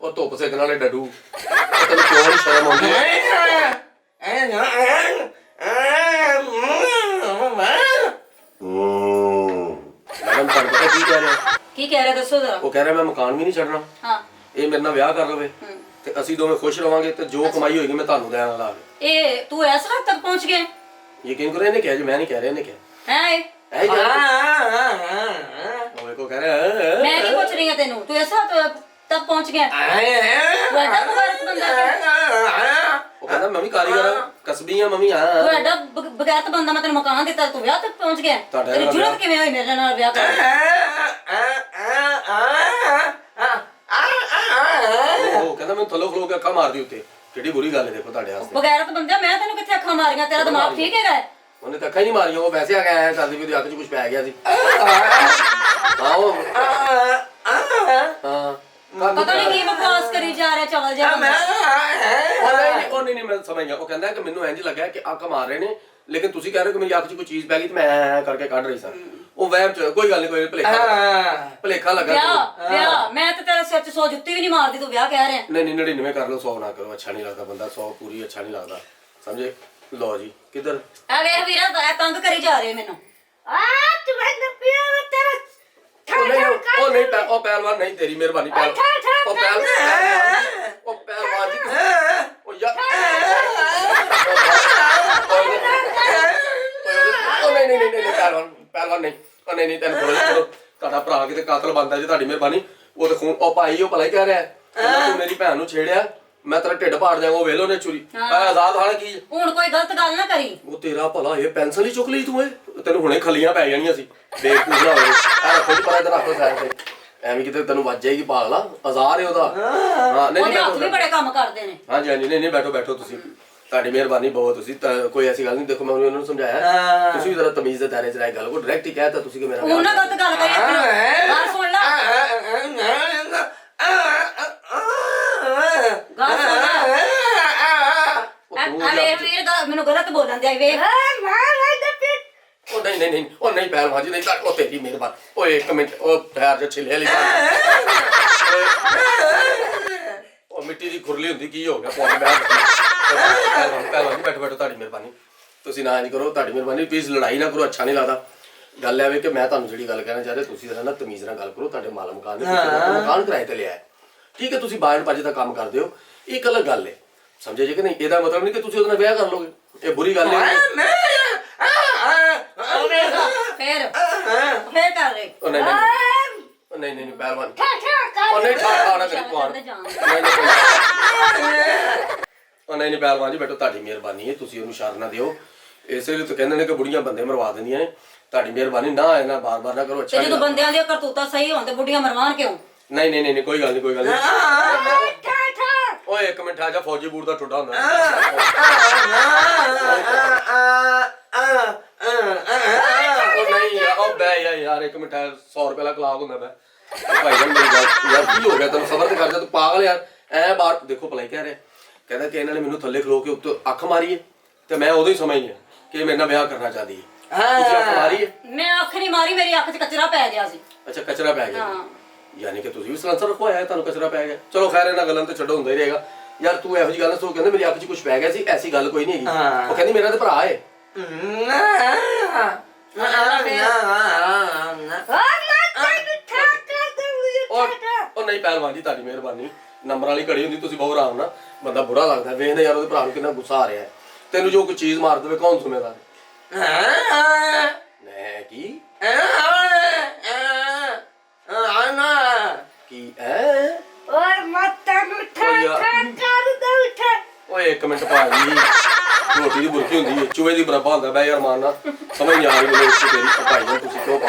ਉਹ ਧੁੱਪ ਸੇਕਣ ਵਾਲੇ ਡੱਡੂ ਤੈਨੂੰ ਕਿਉਂ ਨਹੀਂ ਸ਼ਰਮ ਆਉਂਦੀ ਮੈਡਮ ਤੁਹਾਨੂੰ ਪਤਾ ਕੀ ਕਹਿ ਰਿਹਾ ਦੱਸੋ ਜ਼ਰਾ ਉਹ ਕਹਿ ਰਿਹਾ ਮੈਂ ਮਕਾਨ ਵੀ ਨਹੀਂ ਛੱਡਣਾ ਹਾਂ ਇਹ ਮੇਰੇ ਨਾਲ ਵਿਆਹ ਕਰ ਲਵੇ ਤੇ ਅਸੀਂ ਦੋਵੇਂ ਖੁਸ਼ ਰਵਾਂਗੇ ਤੇ ਜੋ ਕਮਾਈ ਹੋਏਗੀ ਮੈਂ ਤੁਹਾਨੂੰ ਦੇਣ ਵਾਲਾ ਇਹ ਤੂੰ ਇਸ ਹੱਦ ਤੱਕ ਪਹੁੰਚ ਗਿਆ ਯਕੀਨ ਕਰੋ ਇਹਨੇ ਕਿਹਾ ਜੀ ਮੈਂ ਨਹੀਂ ਕਹਿ ਰਿਹਾ ਇਹਨੇ ਕਿਹਾ ਹੈ ਐ ਉਹ ਕੋ ਕਹਿ ਰਿਹਾ ਮੈਂ ਕੀ ਪੁੱਛ ਰਹੀ ਹਾਂ ਤੈਨੂੰ ਤੂੰ ਇਸ ਹੱਦ ਤੱਕ ਪਹੁੰਚ ਗਿਆ ਤੂੰ ਐਡਾ ਬਗੈਰਤ ਬੰਦਾ ਉਹ ਕਹਿੰਦਾ ਮੈਂ ਵੀ ਕਾਰੀਗਰ ਹਾਂ ਕਸਬੀ ਆ ਮੰਮੀ ਹਾਂ ਤੂੰ ਐਡਾ ਬਗੈਰਤ ਬੰਦਾ ਮੈਂ ਤੈਨੂੰ ਮਕਾਨ ਦਿੱਤਾ ਤੂੰ ਵਿਆਹ ਤੱਕ ਪਹੁੰਚ ਗਿਆ ਤੇਰੀ ਜੁਰਤ ਕਿਵੇਂ ਹੋਈ ਮੇਰੇ ਨਾਲ ਵਿਆਹ ਕਰਨ ਉਹ ਕਹਿੰਦਾ ਮੈਨੂੰ ਥੱਲੋਂ ਖਲੋ ਕੇ ਅੱਖਾਂ ਮਾਰਦੀ ਉੱਤੇ ਕਿਹੜੀ ਬੁਰੀ ਗੱਲ ਹੈ ਦੇਖੋ ਤੁਹਾਡੇ ਵਾਸਤੇ ਬਗੈਰਤ ਬੰਦਾ ਮੈਂ ਤੈਨੂੰ ਕਿੱਥੇ ਅੱਖਾਂ ਮਾਰੀਆਂ ਤੇਰਾ ਦਿਮਾਗ ਠੀਕ ਹੈਗਾ ਉਹਨੇ ਤਾਂ ਅੱਖਾਂ ਹੀ ਨਹੀਂ ਮਾਰੀਆਂ ਉਹ ਵੈਸੇ ਆ ਕੇ ਆਇਆ ਕਰਦੀ ਵੀ ਉਹਦੀ ਅੱਖ 'ਚ ਕੁਝ ਪੈ ਗਿਆ ਸੀ ਆਓ ਹਾਂ ਪਤਾ ਨਹੀਂ ਕੀ ਬਕਵਾਸ ਕਰੀ ਜਾ ਰਿਹਾ ਚਵਲ ਜਿਹਾ ਉਹ ਨਹੀਂ ਮੈਂ ਸਮਝ ਗਿਆ ਉਹ ਕਹਿੰਦਾ ਕਿ ਮੈਨੂੰ ਇੰਜ ਲੱਗਾ ਕਿ ਅੱਖ ਮਾਰ ਰਹੇ ਨੇ ਲੇਕਿਨ ਤੁਸੀਂ ਕਹਿ ਰਹੇ ਹੋ ਕਿ ਮੇਰੀ ਅੱਖ 'ਚ ਕੋਈ ਚੀਜ਼ ਪੈ ਗਈ ਤੇ ਮੈਂ ਕਰਕੇ ਕੱਢ ਰਹੀ ਸਾਂ ਉਹ ਵਹਿਮ 'ਚ ਕੋਈ ਗੱਲ ਨਹੀਂ ਕੋਈ ਭਲੇਖਾ ਲੱਗਾ ਵਿਆਹ ਮੈਂ ਤਾਂ ਤੇਰੇ ਸਿਰ 'ਚ 100 ਜੁੱਤੀ ਵੀ ਨਹੀਂ ਮਾਰਦੀ ਤੂੰ ਵਿਆਹ ਕਹਿ ਰਿਹਾ ਨਹੀਂ 99 ਕਰ ਲਓ 100 ਨਾ ਕਰੋ ਅੱਛਾ ਨਹੀਂ ਲੱਗਦਾ ਬੰਦਾ 100 ਪੂਰੀ ਅੱਛਾ ਨਹੀਂ ਲੱਗਦਾ ਸਮਝੇ ਲਓ ਜੀ ਕਿੱਧਰ ਆ ਵੇਖ ਵੀਰਾ ਤੰਗ ਕਰੀ ਜਾ ਰਹੇ ਮੈਨੂੰ ਤੂੰ ਮੈਨੂੰ ਪਿਆ ਤੇਰਾ ਉਹ ਨਹੀਂ ਉਹ ਪਹਿਲਵਾਨ ਨਹੀਂ ਤੇਰੀ ਮਿਹਰਬਾਨੀ ਉਹ ਪਹਿਲਵਾਨ ਜੀ ਉਹ ਯਾਰ ਉਹ ਨਹੀਂ ਪਹਿਲਵਾਨ ਨਹੀਂ ਉਹ ਨਹੀਂ ਤੈਨੂੰ ਬੋਲੋ ਤੁਹਾਡਾ ਭਰਾ ਕਿਤੇ ਕਾਤਲ ਬਣਦਾ ਜੀ ਤੁਹਾਡੀ ਮਿਹਰਬਾਨੀ ਉਹ ਤੇ ਖੂਨ ਉਹ ਭਾਈ ਉਹ ਭਲਾ ਹੀ ਕਹਿ ਰਿਹਾ ਤੂੰ ਮੇਰੀ ਭੈਣ ਨੂੰ ਛੇੜਿਆ ਮੈਂ ਤੇਰਾ ਢਿੱਡ ਪਾੜ ਜਾਵਾਂ ਉਹ ਵੇਲੋ ਨੇ ਚੋਰੀ ਆਜ਼ਾਦ ਹਾਲਾ ਕੀ ਹੁਣ ਕੋਈ ਗਲਤ ਗੱਲ ਨਾ ਕਰੀ ਉਹ ਤੇਰਾ ਭਲਾ ਇਹ ਪੈਨਸਲ ਹੀ ਚੁੱਕ ਲਈ ਤੂੰ ਇਹ ਤੈਨੂੰ ਹੁਣੇ ਖਲੀਆਂ ਪੈ ਜਾਣੀਆਂ ਸੀ ਬੇਵਕੂਫ ਨਾ ਹੋਵੇ ਆ ਰੱਖੋ ਜੀ ਪਰਾਂ ਇਧਰ ਰੱਖੋ ਸਾਈਡ ਤੇ ਐਵੇਂ ਕਿਤੇ ਤੈਨੂੰ ਵੱਜ ਜਾਏਗੀ ਪਾਗਲਾ ਆਜ਼ਾਦ ਹੈ ਉਹਦਾ ਹਾਂ ਨਹੀਂ ਉਹਦੇ ਹੱਥ ਵੀ ਬੜੇ ਕੰਮ ਕਰਦੇ ਨੇ ਹਾਂਜੀ ਨਹੀਂ ਬੈਠੋ ਤੁਸੀਂ ਤੁਹਾਡੀ ਮਿਹਰਬਾਨੀ ਬਹੁਤ ਤੁਸੀਂ ਕੋਈ ਐਸੀ ਗੱਲ ਨਹੀਂ ਦੇਖੋ ਮੈਂ ਉਹਨਾਂ ਨੂੰ ਸਮਝਾਇਆ ਤੁਸੀਂ ਵੀ ਜ਼ਰਾ ਤਮੀਜ਼ ਦੇ ਦਾਇਰੇ 'ਚ ਰਹਿ ਗੱਲ ਕੋ ਡਾਇਰੈਕਟ ਹੀ ਕਹਿਤਾ ਤੁਸੀਂ ਕਿ ਮੇਰਾ ਉਹਨਾਂ ਗਲਤ ਗੱਲ ਕਰੀ ਗੱਲ ਸੁਣ ਲੈ ਗੱਲ ਸੁਣ ਲੈ ਅਰੇ ਵੀਰ ਮੈਨੂੰ ਗਲਤ ਬੋਲਣ ਦੇ ਵੇਖ ਉਹ ਨਹੀਂ ਉਹ ਨਹੀਂ ਪਹਿਲਵਾਨ ਜੀ ਨਹੀਂ ਉਹ ਤੇਰੀ ਮਿਹਰਬਾਨੀ ਓਏ ਇੱਕ ਮਿੰਟ ਉਹ ਪੈਰ ਜੇ ਛਿਲੇ ਵਾਲੀ ਗੱਲ ਉਹ ਮਿੱਟੀ ਦੀ ਖੁਰਲੀ ਹੁੰਦੀ ਕੀ ਹੋ ਗਿਆ ਪਹਿਲਵਾਨ ਬੈਠੋ ਤੁਹਾਡੀ ਮਿਹਰਬਾਨੀ ਤੁਸੀਂ ਨਾ ਇੰਜ ਕਰੋ ਤੁਹਾਡੀ ਮਿਹਰਬਾਨੀ ਪਲੀਜ਼ ਲੜਾਈ ਨਾ ਕਰੋ ਅੱਛਾ ਨਹੀਂ ਲੱਗਦਾ ਗੱਲ ਐ ਵੇ ਕਿ ਮੈਂ ਤੁਹਾਨੂੰ ਜਿਹੜੀ ਗੱਲ ਕਹਿਣਾ ਚਾਹ ਰਿਹਾ ਤੁਸੀਂ ਜਰਾ ਨਾ ਤਮੀਜ਼ ਨਾਲ ਗੱਲ ਕਰੋ ਤੁਹਾਡੇ ਮਾਲ ਮਕਾਨ ਨੇ ਮਕਾਨ ਕਿਰਾਏ ਤੇ ਲਿਆ ਠੀਕ ਹੈ ਤੁਸੀਂ ਬਾਣ ਪਾਜੇ ਦਾ ਕੰਮ ਕਰਦੇ ਹੋ ਇਹ ਇੱਕ ਅਲੱਗ ਗੱਲ ਹੈ ਸਮਝੇ ਜੇ ਕਿ ਨਹੀਂ ਇਹਦਾ ਮਤਲਬ ਨਹੀਂ ਕਿ ਤੁਸੀਂ ਉਹਦੇ ਨਾਲ ਵਿਆਹ ਕਰ ਲੋਗੇ ਇਹ ਬੁਰੀ ਗੱਲ ਹੈ ਫੇਰ ਕਰ ਰਹੇ ਨਹੀਂ ਪਹਿਲਵਾਨ ਠਾ ਠਾ ਉਹ ਕਰ ਨਹੀਂ ਠਾ ਨਾ ਕਰੀ ਪਾਣ ਕਰਦੇ ਜਾਣ। ਉਹ ਨਹੀਂ ਪਹਿਲਵਾਨ ਜੀ ਬੇਟੋ ਤੁਹਾਡੀ ਮਿਹਰਬਾਨੀ ਹੈ ਤੁਸੀਂ ਉਹਨੂੰ ਸ਼ਰ ਨਾ ਦਿਓ ਇਸੇ ਲਈ ਤਾਂ ਕਹਿੰਦੇ ਨੇ ਕਿ ਬੁੜੀਆਂ ਬੰਦੇ ਮਰਵਾ ਦਿੰਦੀਆਂ ਨੇ ਤੁਹਾਡੀ ਮਿਹਰਬਾਨੀ ਨਾ ਆਏ ਨਾ ਬਾਰ-ਬਾਰ ਨਾ ਕਰੋ ਅੱਛਾ ਤੇ ਜਦੋਂ ਬੰਦਿਆਂ ਦੀਆਂ ਕਰਤੂਤਾਂ ਸਹੀ ਹੋਣ ਤੇ ਬੁੱਢੀਆਂ ਮਰਵਾਨ ਕਿਉਂ? ਨਹੀਂ ਕੋਈ ਗੱਲ ਨਹੀਂ ਠਾ ਠਾ ਓਏ ਇੱਕ ਮਿੰਟ ਆ ਜਾ ਫੌਜੀ ਬੂਟ ਦਾ ਟੁੱਟਾ ਹੁੰਦਾ ਉਹ ਨਹੀਂ ਉਹ ਬੈ ਯਾਰ ਇੱਕ ਮਿੰਟ 100 ਰੁਪਏ ਦਾ ਕਲਾਕ ਹੁੰਦਾ ਬੈ ਭਾਈ ਜਾਨ ਮੇਰੀ ਗੱਲ ਯਾਰ ਕੀ ਹੋ ਗਿਆ ਤੈਨੂੰ ਸਬਰ ਤੇ ਕਰ ਜਾ ਤੂੰ ਪਾਗਲ ਯਾਰ ਐ ਬਾਹਰ ਦੇਖੋ ਭਲਾ ਹੀ ਕਹਿ ਰਿਹਾ ਕਹਿੰਦਾ ਕਿ ਇਹਨਾਂ ਨੇ ਮੈਨੂੰ ਥੱਲੇ ਖਲੋ ਕੇ ਉੱਤੇ ਅੱਖ ਮਾਰੀ ਹੈ ਤੇ ਮੈਂ ਉਦੋਂ ਹੀ ਸਮਝ ਗਿਆ ਕਿ ਇਹ ਮੇਰੇ ਨਾਲ ਵਿਆਹ ਕਰਨਾ ਚਾਹਦੀ ਹੈ ਤੁਸੀਂ ਅੱਖ ਮਾਰੀ ਹੈ ਮੈਂ ਅੱਖ ਨਹੀਂ ਮਾਰੀ, ਮੇਰੀ ਅੱਖ 'ਚ ਕਚਰਾ ਪੈ ਗਿਆ ਸੀ। ਅੱਛਾ ਕਚਰਾ ਪੈ ਗਿਆ ਹਾਂ। ਯਾਨੀ ਕਿ ਤੁਸੀਂ ਵੀ ਸਲੈਂਸਰ ਰਖਵਾਇਆ ਤੁਹਾਨੂੰ ਕਚਰਾ ਪੈ ਗਿਆ ਚਲੋ ਖੈਰ ਇਹਨਾਂ ਗੱਲਾਂ ਤੇ ਛੱਡੋ ਹੁੰਦਾ ਹੀ ਰਹੇਗਾ ਯਾਰ ਤੂੰ ਇਹੋ ਜਿਹੀ ਗੱਲ ਸੋ ਕਹਿੰਦੇ ਮੇਰੀ ਅੱਖ 'ਚ ਕੁਝ ਪੈ ਗਿਆ ਸੀ ਐਸੀ ਗੱਲ ਕੋਈ ਨਹੀਂ ਹੈਗੀ ਉਹ ਕਹਿੰਦੀ ਮੇਰਾ ਤੇ ਭਰਾ ਹੈ ਉਹ ਨਹੀਂ ਪਹਿਲਵਾਨ ਜੀ ਤੁਹਾਡੀ ਮਿਹਰਬਾਨੀ ਨੰਬਰ ਵਾਲੀ ਘੜੀ ਹੁੰਦੀ ਤੁਸੀਂ ਬਹੁਤ ਆਰਾਮ ਨਾਲ ਬੰਦਾ ਬੁਰਾ ਲੱਗਦਾ ਵੇਖਦੇ ਯਾਰ ਉਹਦੇ ਭਰਾ ਨੂੰ ਕਿੰਨਾ ਗੁੱਸਾ ਆ ਰਿਹਾ ਹੈ ਤੈਨੂੰ ਜੋ ਕੋਈ ਚੀਜ਼ ਮਾਰ ਦੇਵੇ ਕੌਣ ਸੁਣੇਗਾ ਮੈਂ ਕੀ ਕੀ ਐ ਓਏ ਮੱਤਾ ਨੂੰ ਠਾ ਠਾ ਕਰ ਦੇ ਉੱਠ ਓਏ ਇੱਕ ਮਿੰਟ ਭਾਜੀ ਰੋਟੀ ਦੀ ਬੁਰਕੀ ਹੁੰਦੀ ਹੈ ਚੂਹੇ ਦੀ ਬਰਾਬਰ ਹੁੰਦਾ ਬੈ ਯਾਰ ਮਾਰਨਾ ਸਮਝ ਨਹੀਂ ਆ ਰਹੀ ਮੈਨੂੰ ਇਸ ਤੇਰੀ ਭਾਈ ਨੂੰ ਤੁਸੀਂ ਕਿਉਂ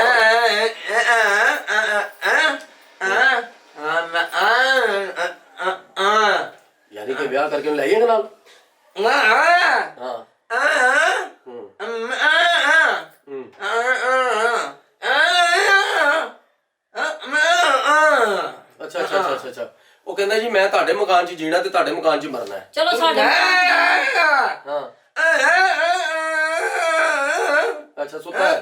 ਯਾਨੀ ਕਿ ਵਿਆਹ ਕਰਕੇ ਉਹਨੂੰ ਲੈ ਜਾਏਗਾ ਨਾਲ ਹਾਂ ਅੱਛਾ ਉਹ ਕਹਿੰਦਾ ਜੀ ਮੈਂ ਤੁਹਾਡੇ ਮਕਾਨ 'ਚ ਜੀਣਾ ਤੇ ਤੁਹਾਡੇ ਮਕਾਨ 'ਚ ਮਰਨਾ ਹੈ ਚਲੋ ਸਾਡੇ ਹਾਂ ਅੱਛਾ ਸੁੱਤਾ ਹੈ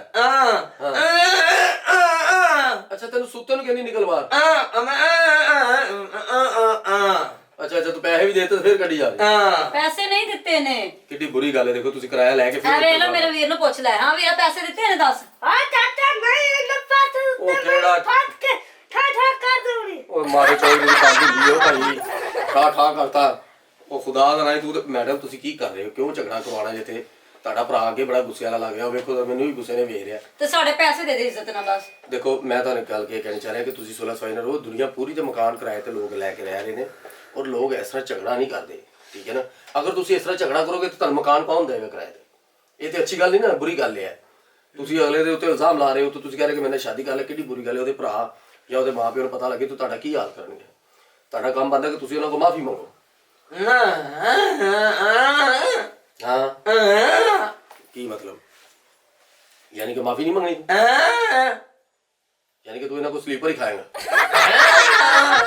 ਅੱਛਾ ਤੈਨੂੰ ਸੁੱਤੇ ਨੂੰ ਕਹਿੰਦੀ ਨਿਕਲ ਬਾਹਰ ਅੱਛਾ ਤੂੰ ਪੈਸੇ ਵੀ ਦੇ ਤੇ ਫਿਰ ਕੱਢੀ ਜਾ ਰਹੀ ਪੈਸੇ ਨਹੀਂ ਦਿੱਤੇ ਨੇ। ਕਿੱਡੀ ਬੁਰੀ ਗੱਲ ਹੈ ਦੇਖੋ ਤੁਸੀਂ ਕਿਰਾਇਆ ਲੈ ਕੇ ਆ ਵੇਖ ਲਓ ਮੇਰੇ ਵੀਰ ਨੂੰ ਪੁੱਛ ਲੈ। ਹਾਂ ਵੀਰਾ ਪੈਸੇ ਦਿੱਤੇ ਨੇ ਦੱਸ। ਆ ਚਾਚਾ ਨਹੀਂ ਲੱਪਾ ਤੂੰ ਉਹ ਕਿਹੜਾ ਫਟ ਕੇ ਠਾ ਠਾ ਕਰ ਦੂੰਗੀ ਉਹ ਮਾਰੇ ਚੋਈ ਦੀ ਕੰਮ ਹੁੰਦੀ ਹੈ ਭਾਈ ਠਾ ਕਰਤਾ ਉਹ ਖੁਦਾ ਦਾ ਨਾ ਤੂੰ ਮੈਡਮ ਤੁਸੀਂ ਕੀ ਕਰ ਰਹੇ ਹੋ ਕਿਉਂ ਝਗੜਾ ਕਰਵਾਉਣਾ ਜਿੱਥੇ ਤੁਹਾਡਾ ਭਰਾ ਅੱਗੇ ਬੜਾ ਗੁੱਸੇ ਵਾਲਾ ਲੱਗ ਰਿਹਾ ਵੇਖੋ ਮੈਨੂੰ ਵੀ ਗੁੱਸੇ ਨੇ ਵੇਖ ਰਿਹਾ ਤੇ ਸਾਡੇ ਪੈਸੇ ਦੇ ਦੇ ਇੱਜ਼ਤ ਨਾਲ ਬਸ। ਦੇਖੋ ਮੈਂ ਤੁਹਾਨੂੰ ਗੱਲ ਕੀ ਕਹਿਣੀ ਚਾਹ ਰਿਹਾ ਕਿ ਤੁਸੀਂ 16 ਸਵਾਈ ਨਾਲ ਉਹ ਦੁਨੀਆ ਪੂਰੀ ਤੇ ਮਕਾਨ ਕਿਰਾਏ ਤੇ ਲੋਕ ਲੈ ਕੇ ਰਹਿ ਰਹੇ ਨੇ ਔਰ ਲੋਕ ਇਸ ਤਰ੍ਹਾਂ ਝਗੜਾ ਨਹੀਂ ਕਰਦੇ ਠੀਕ ਹੈ ਨਾ ਅਗਰ ਤੁਸੀਂ ਇਸ ਤਰ੍ਹਾਂ ਝਗੜਾ ਕਰੋਗੇ ਤਾਂ ਤੁਹਾਨੂੰ ਮਕਾਨ ਕੌਣ ਦੇਵੇਗਾ ਕਿਰਾਏ ਤੇ ਇਹ ਤੇ ਅੱਛੀ ਗੱਲ ਨਹੀਂ ਨਾ ਬੁਰੀ ਗੱਲ ਹੈ ਤੁਸੀਂ ਅਗਲੇ ਦੇ ਉੱਤੇ ਇਲਜ਼ਾਮ ਲਾ ਰਹੇ ਹੋ ਤਾਂ ਤੁਸੀਂ ਕਹਿ ਰਹੇ ਕਿ ਮੈਨੇ ਸ਼ਾਦੀ ਕਰ ਲਈ ਕਿੰਨੀ ਬੁਰੀ ਗੱਲ ਹੈ ਉਹਦੇ ਭਰਾ ਜਾਂ ਉਹਦੇ ਮਾਪਿਆਂ ਨੂੰ ਪਤਾ ਲੱਗੇ ਤਾਂ ਤੁਹਾਡਾ ਕੀ ਹਾਲ ਕਰਨਗੇ ਤੁਹਾਡਾ ਕੰਮ ਬਣਦਾ ਕਿ ਤੁਸੀਂ ਉਹਨਾਂ ਕੋਲ ਮਾਫੀ ਮੰਗੋ ਹਾਂ ਕੀ ਮਤਲਬ ਯਾਨੀ ਕਿ ਮਾਫੀ ਨਹੀਂ ਮੰਗਣੀ ਯਾਨੀ ਕਿ ਤੂੰ ਇਹਨਾਂ ਕੋਲ ਸਲੀਪਰ ਹੀ ਖਾਏਗਾ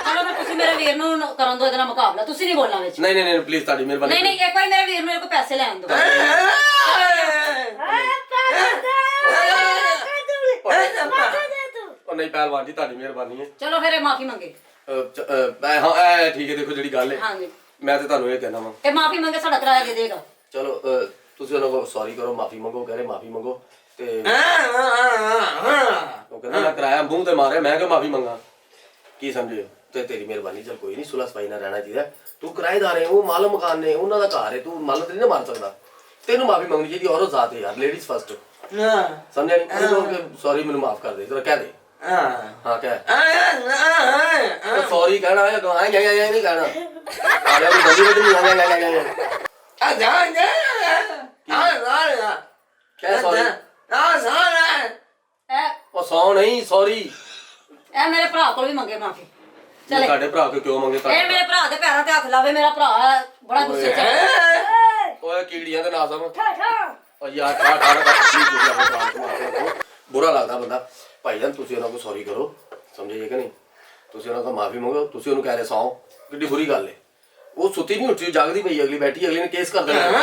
ਚਲੋ ਫਿਰ ਤੁਸੀਂ ਮੇਰੇ ਵੀਰ ਨੂੰ ਕਰਨ ਦੋ ਇਹਦੇ ਨਾਲ ਮੁਕਾਬਲਾ ਤੁਸੀਂ ਨਹੀਂ ਬੋਲਣਾ ਵਿੱਚ। ਨਹੀਂ ਪਲੀਜ਼ ਤੁਹਾਡੀ ਮਿਹਰਬਾਨੀ ਨਹੀਂ ਇੱਕ ਵਾਰੀ ਮੇਰੇ ਵੀਰ ਮੇਰੇ ਕੋਲ ਪੈਸੇ ਲੈਣ ਦਿਓ। ਉਹ ਨਹੀਂ ਪਹਿਲਵਾਨ ਜੀ ਤੁਹਾਡੀ ਮਿਹਰਬਾਨੀ ਹੈ ਚਲੋ ਫਿਰ ਇਹ ਮਾਫੀ ਮੰਗੇ। ਹਾਂ ਠੀਕ ਹੈ ਦੇਖੋ ਜਿਹੜੀ ਗੱਲ ਹੈ ਹਾਂਜੀ ਮੈਂ ਤੇ ਤੁਹਾਨੂੰ ਇਹ ਕਹਿਣਾ ਵਾ ਇਹ ਮਾਫੀ ਮੰਗੇ ਸਾਡਾ ਕਿਰਾਇਆ ਦੇ ਦੇਗਾ। ਚਲੋ ਤੁਸੀਂ ਉਹਨਾਂ ਕੋਲ ਸੌਰੀ ਕਰੋ ਮਾਫੀ ਮੰਗੋ ਕਹ ਰਹੇ ਮਾਫੀ ਮੰਗੋ ਤੇ ਉਹ ਕਹਿੰਦਾ ਮੈਂ ਕਿਰਾਇਆ ਮੂੰਹ ਤੇ ਮਾਰਿਆ ਮੈਂ ਕਿਹਾ ਮਾਫੀ ਮੰਗਾ ਕੀ ਸਮਝੇ ਤੇ ਤੇਰੀ ਮਿਹਰਬਾਨੀ ਚਲ ਕੋਈ ਨਹੀਂ ਸੁਲਾ ਸਫਾਈ ਨਾਲ ਰਹਿਣਾ ਚਾਹੀਦਾ ਤੂੰ ਕਿਰਾਏਦਾਰ ਹੈ ਉਹ ਮਾਲਕ ਮਕਾਨ ਨੇ ਉਹਨਾਂ ਦਾ ਘਰ ਹੈ ਤੂੰ ਮਾਲਕ ਨਹੀਂ ਨਾ ਮਾਰ ਸਕਦਾ ਤੈਨੂੰ ਮਾਫੀ ਮੰਗਣੀ ਚਾਹੀਦੀ ਔਰਤ ਜ਼ਾਤ ਹੈ ਯਾਰ ਲੇਡੀਜ਼ ਫਸਟ ਸਮਝਿਆ ਨਹੀਂ ਸੌਰੀ ਮੈਨੂੰ ਮਾਫ ਕਰ ਦੇ ਜਰਾ ਕਹਿ ਦੇ ਹਾਂ ਕਹਿ ਸੌਰੀ ਕਹਿਣਾ ਹੈ ਨਹੀਂ ਕਹਿਣਾ ਆ ਜਾ ਬੰਦੀ ਵੱਡੀ ਨਹੀਂ ਕਹਿ ਸੌਰੀ ਉਹ ਸੌ ਨਹੀਂ ਸੌਰੀ ਇਹ ਮੇਰੇ ਭਰਾ ਕੋਲ ਵੀ ਮੰਗੇ ਮਾਫੀ। ਚਲੇ ਤੁਹਾਡੇ ਭਰਾ ਕੋ ਕਿਉਂ ਮੰਗੇ ਇਹ ਮੇਰੇ ਭਰਾ ਦੇ ਪੈਰਾਂ ਤੇ ਹੱਥ ਲਾਵੇ ਮੇਰਾ ਭਰਾ ਬੜਾ ਗੁੱਸੇ ਚ। ਓਏ ਕੀੜੀਆਂ ਦੇ ਨਾਸਮ ਠਾ ਠਾ ਉਹ ਯਾਰ ਠਾ ਦਾ ਕੀ ਤੁਸੀਂ ਆਪਣੇ ਭਰਾ ਨੂੰ ਮਾਰਦੇ ਬੁਰਾ ਲੱਗਦਾ ਬੰਦਾ ਭਾਈ ਜਾਨ ਤੁਸੀਂ ਉਹਨਾਂ ਕੋ ਸੌਰੀ ਕਰੋ ਸਮਝੇ ਜੇ ਕਿ ਨਹੀਂ ਤੁਸੀਂ ਉਹਨਾਂ ਕੋ ਮਾਫੀ ਮੰਗੋ ਤੁਸੀਂ ਉਹਨੂੰ ਕਹਿ ਰਹੇ ਸੌ ਕਿੱਡੀ ਬੁਰੀ ਗੱਲ ਹੈ ਉਹ ਸੁੱਤੀ ਨਹੀਂ ਉੱਠੀ ਜਾਗਦੀ ਪਈ ਅਗਲੀ ਬੈਠੀ ਅਗਲੀ ਨੇ ਕੇਸ ਕਰ ਦੇਣਾ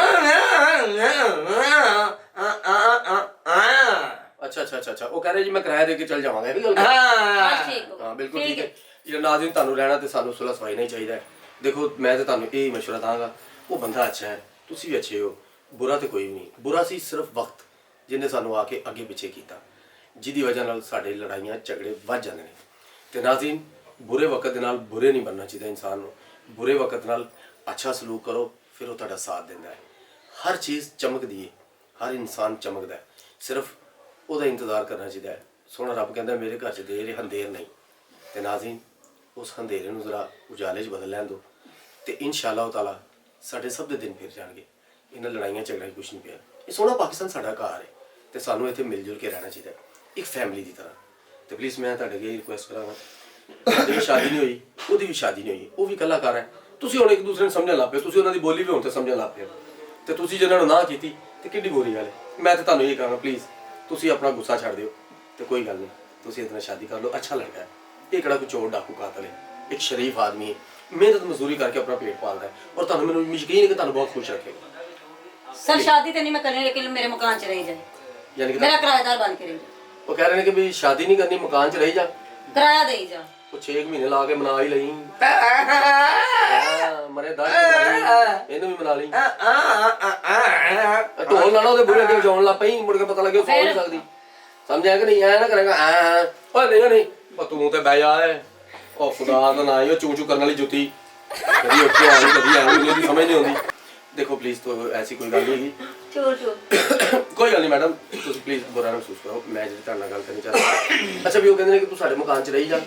ਅੱਛਾ ਉਹ ਕਹਿ ਰਹੇ ਜੀ ਮੈਂ ਕਿਰਾਇਆ ਦੇ ਕੇ ਚੱਲ ਜਾਵਾਂਗਾ ਇਹ ਵੀ ਗੱਲ ਹਾਂ ਬਿਲਕੁਲ ਠੀਕ ਹੈ ਇਹ ਨਾਜ਼ਰੀਨ ਤੁਹਾਨੂੰ ਰਹਿਣਾ ਤੇ ਸਾਨੂੰ ਸੁਲਹ ਸਫਾਈ ਨਹੀਂ ਚਾਹੀਦਾ ਦੇਖੋ ਮੈਂ ਤੇ ਤੁਹਾਨੂੰ ਇਹ ਮਸ਼ਵਰਾ ਦਾਂਗਾ ਉਹ ਬੰਦਾ ਅੱਛਾ ਹੈ ਤੁਸੀਂ ਵੀ ਅੱਛੇ ਹੋ ਬੁਰਾ ਤੇ ਕੋਈ ਵੀ ਨਹੀਂ ਬੁਰਾ ਸੀ ਸਿਰਫ ਵਕਤ ਜਿਹਨੇ ਸਾਨੂੰ ਆ ਕੇ ਅੱਗੇ ਪਿੱਛੇ ਕੀਤਾ ਜਿਹਦੀ ਵਜ੍ਹਾ ਨਾਲ ਸਾਡੇ ਲੜਾਈਆਂ ਝਗੜੇ ਵੱਧ ਜਾਂਦੇ ਨੇ ਤੇ ਨਾਜ਼ਰੀਨ ਬੁਰੇ ਵਕਤ ਦੇ ਨਾਲ ਬੁਰੇ ਨਹੀਂ ਬਣਨਾ ਚਾਹੀਦਾ ਇਨਸਾਨ ਨੂੰ ਬੁਰੇ ਵਕਤ ਨਾਲ ਅੱਛਾ ਸਲੂਕ ਕਰੋ ਫਿਰ ਉਹ ਤੁਹਾਡਾ ਸਾਥ ਦਿੰਦਾ ਹੈ ਹਰ ਚੀਜ਼ ਚਮਕਦੀ ਹੈ ਹਰ ਇਨਸਾਨ ਚਮਕਦਾ ਹੈ ਸਿਰਫ ਉਹਦਾ ਇੰਤਜ਼ਾਰ ਕਰਨਾ ਚਾਹੀਦਾ ਹੈ ਸੋਹਣਾ ਰੱਬ ਕਹਿੰਦਾ ਮੇਰੇ ਘਰ 'ਚ ਦੇਰ ਹੰਦੇਰ ਨਹੀਂ ਤੇ ਨਾਜ਼ਰੀਨ ਉਸ ਹਨੇਰੇ ਨੂੰ ਜ਼ਰਾ ਉਜਾਲੇ 'ਚ ਬਦਲ ਲੈਣ ਦਿਓ ਤੇ ਇਨਸ਼ਾਅੱਲਾਹ ਤਾਲਾ ਸਾਡੇ ਸਭ ਦੇ ਦਿਨ ਫਿਰ ਜਾਣਗੇ। ਇਹਨਾਂ ਲੜਾਈਆਂ ਝਗੜਿਆਂ 'ਚ ਕੁਛ ਨਹੀਂ ਪਿਆ। ਇਹ ਸੋਹਣਾ ਪਾਕਿਸਤਾਨ ਸਾਡਾ ਘਰ ਹੈ ਤੇ ਸਾਨੂੰ ਇੱਥੇ ਮਿਲ ਜੁਲ ਕੇ ਰਹਿਣਾ ਚਾਹੀਦਾ ਇੱਕ ਫੈਮਿਲੀ ਦੀ ਤਰ੍ਹਾਂ। ਤੇ ਪਲੀਜ਼ ਮੈਂ ਤੁਹਾਡੇ ਅੱਗੇ ਰਿਕੁਐਸਟ ਕਰਾਂਗਾ, ਤੁਹਾਡੀ ਸ਼ਾਦੀ ਨਹੀਂ ਹੋਈ, ਉਹਦੀ ਵੀ ਸ਼ਾਦੀ ਨਹੀਂ ਹੋਈ, ਉਹ ਵੀ ਕਲਾਕਾਰ ਹੈ। ਤੁਸੀਂ ਹੁਣ ਇੱਕ ਦੂਸਰੇ ਨੂੰ ਸਮਝਣ ਲੱਗ ਪਏ, ਤੁਸੀਂ ਉਹਨਾਂ ਦੀ ਬੋਲੀ ਵੀ ਹੁਣ ਤੇ ਸਮਝਣ ਲੱਗ ਪਏ ਤੇ ਤੁਸੀਂ ਜਿਹਨਾਂ ਨੂੰ ਨਾ ਕੀਤੀ ਤੇ ਕਿੱਡੀ ਬੁਰੀ ਗੱਲ ਹੈ। ਮੈਂ ਤਾਂ ਤੁਹਾਨੂੰ ਇਹ ਕਹਾਂਗਾ ਪਲੀਜ਼ ਤੁਸੀਂ ਆਪਣਾ ਗੁੱਸਾ ਛੱਡ ਦਿਓ ਤੇ ਕੋਈ ਗੱਲ ਨਹੀਂ, ਤੁਸੀਂ ਇਹਦੇ ਨਾਲ ਸ਼ਾਦੀ ਕਰ ਲਓ। ਅੱਛਾ ਲੜਕਾ ਹੈ, ਇਹ ਕਿਹੜਾ ਕੋਈ ਚੋਰ ਡਾਕੂ ਕਾਤਲ ਹੈ, ਇੱਕ ਸ਼ਰੀਫ ਆਦਮੀ ਹੈ, ਮਿਹਨਤ ਮਜ਼ਦੂਰੀ ਕਰਕੇ ਆਪਣਾ ਪੇਟ ਪਾਲਦਾ ਹੈ ਔਰ ਤੁਹਾਨੂੰ ਮੈਨੂੰ ਯਕੀਨ ਹੈ ਕਿ ਤੁਹਾਨੂੰ ਬਹੁਤ ਖੁਸ਼ ਰੱਖੇਗਾ। ਸਰ ਸ਼ਾਦੀ ਤੇ ਨਹੀਂ ਮੈਂ ਕਰਨੀ, ਲੇਕਿਨ ਮੇਰੇ ਮਕਾਨ 'ਚ ਰਹੀ ਜਾਏ, ਯਾਨੀ ਕਿ ਮੇਰਾ ਕਿਰਾਏਦਾਰ ਬਣ ਕੇ ਰਹੀ ਜਾਏ। ਉਹ ਕਹਿ ਰਹੇ ਨੇ ਕਿ ਵੀ ਸ਼ਾਦੀ ਨਹੀਂ ਕਰਨੀ, ਮਕਾਨ 'ਚ ਰਹੀ ਜਾ, ਕਿਰਾਇਆ ਦੇਈ ਜਾ। ਉਹ 6 ਮਹੀਨੇ ਲਾ ਕੇ ਮਨਾ ਹੀ ਲਈ, ਮਰੇ ਦਾ ਇਹਨੂੰ ਵੀ ਮਨਾ ਲਈ। ਢੋਲ ਨਾਲ ਉਹਦੇ ਬੁਰੇ ਅੱਗੇ ਵਜਾਉਣ ਲੱਗ ਪਈ, ਮੁੜ ਕੇ ਪਤਾ ਲੱਗਿਆ ਸੌ ਨਹੀਂ ਸਕਦੀ। ਸਮਝਿਆ ਕਿ ਨਹੀਂ? ਐ ਨਾ ਕਰੇਗਾ ਓਏ ਨਹੀਂ ਨਹੀਂ ਤੂੰ ਤੇ ਬਹਿ ਜਾ। ਉਹ ਖੁਦਾ ਦਾ ਨਾ ਹੀ ਉਹ ਚੂ ਚੂ ਕਰਨ ਵਾਲੀ ਜੁੱਤੀ ਕਦੀ ਉੱਥੇ ਆਉਣੀ ਕਦੀ ਆਉਣੀ, ਉਹਦੀ ਸਮਝ ਨਹੀਂ ਆਉਂਦੀ। ਦੇਖੋ ਪਲੀਜ਼ ਤੋਂ ਐਸੀ ਕੋਈ ਗੱਲ ਨਹੀਂ ਹੈਗੀ, ਚੋਰ ਕੋਈ ਗੱਲ ਨਹੀਂ ਮੈਡਮ, ਤੁਸੀਂ ਪਲੀਜ਼ ਬੁਰਾ ਨਾ ਮਹਿਸੂਸ ਕਰੋ। ਮੈਂ ਜਿਹੜੀ ਤੁਹਾਡੇ ਨਾਲ ਗੱਲ ਕਰਨੀ ਚਾਹੁੰਦਾ, ਅੱਛਾ ਵੀ ਉਹ ਕਹਿੰਦੇ ਨੇ ਕਿ ਤੂੰ ਸਾਡੇ ਮਕਾਨ 'ਚ ਰਹੀ ਜਾ,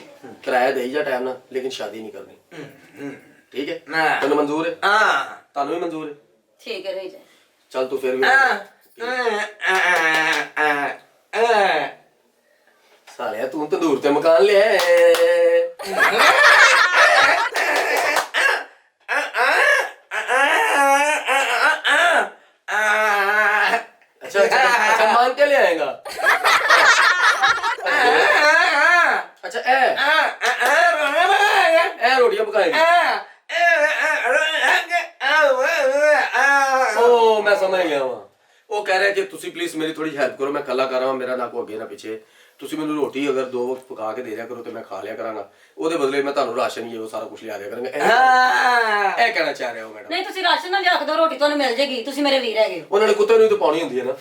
ਕਿਰਾਇਆ ਦੇਈ ਜਾ ਟਾਈਮ ਨਾਲ, ਲੇਕਿਨ ਸ਼ਾਦੀ ਨਹੀਂ ਕਰਨੀ। ਠੀਕ ਹੈ? ਤੈਨੂੰ ਮਨਜ਼ੂਰ ਹੈ? ਤੁਹਾਨੂੰ ਵੀ ਮਨਜ਼ੂਰ ਹੈ? ਠੀਕ ਹੈ, ਰਹੀ ਜਾਏ। ਚੱਲ ਤੂੰ ਫਿਰ ਵੀ ਸਾਲਿਆ ਤੂੰ ਤੰਦੂਰ ਤੇ ਮਕਾਨ ਲਿਆ। अच्छा अच्छा अच्छा मांग के ले आएगा। अच्छा ए रोटियां पकाएंगे। ओ मैं समझ गया वहाँ। वो कह रहे हैं कि तुसी प्लीज मेरी थोड़ी हेल्प करो, मैं कला कर रहा हूँ, मेरा ना को अगे ना पीछे। ਤੁਸੀਂ ਮੈਨੂੰ ਰੋਟੀ ਅਗਰ 2 ਵਕਤ ਪਕਾ ਕੇ ਦੇ ਦਿਆ ਕਰੋ ਤੇ ਮੈਂ ਖਾ ਲਿਆ ਕਰਾਂਗਾ, ਉਹਦੇ ਬਦਲੇ ਮੈਂ ਤੁਹਾਨੂੰ ਰਾਸ਼ਨ ਹੀ ਉਹ ਸਾਰਾ ਕੁਝ ਲਿਆ ਦਿਆ ਕਰਾਂਗਾ। ਇਹ ਕਹਿਣਾ ਚਾਹ ਰਹੇ ਹੋ ਮੈਡਮ? ਨਹੀਂ, ਤੁਸੀਂ ਰਾਸ਼ਨ ਨਾਲ ਲਿਆ ਕੇ ਦਿਓ, ਰੋਟੀ ਤੁਹਾਨੂੰ ਮਿਲ ਜੇਗੀ, ਤੁਸੀਂ ਮੇਰੇ ਵੀਰ ਹੈਗੇ। ਉਹਨਾਂ ਨੇ ਕੁੱਤੇ ਨੂੰ ਤਾਂ ਪਾਉਣੀ ਹੁੰਦੀ ਹੈ ਨਾ।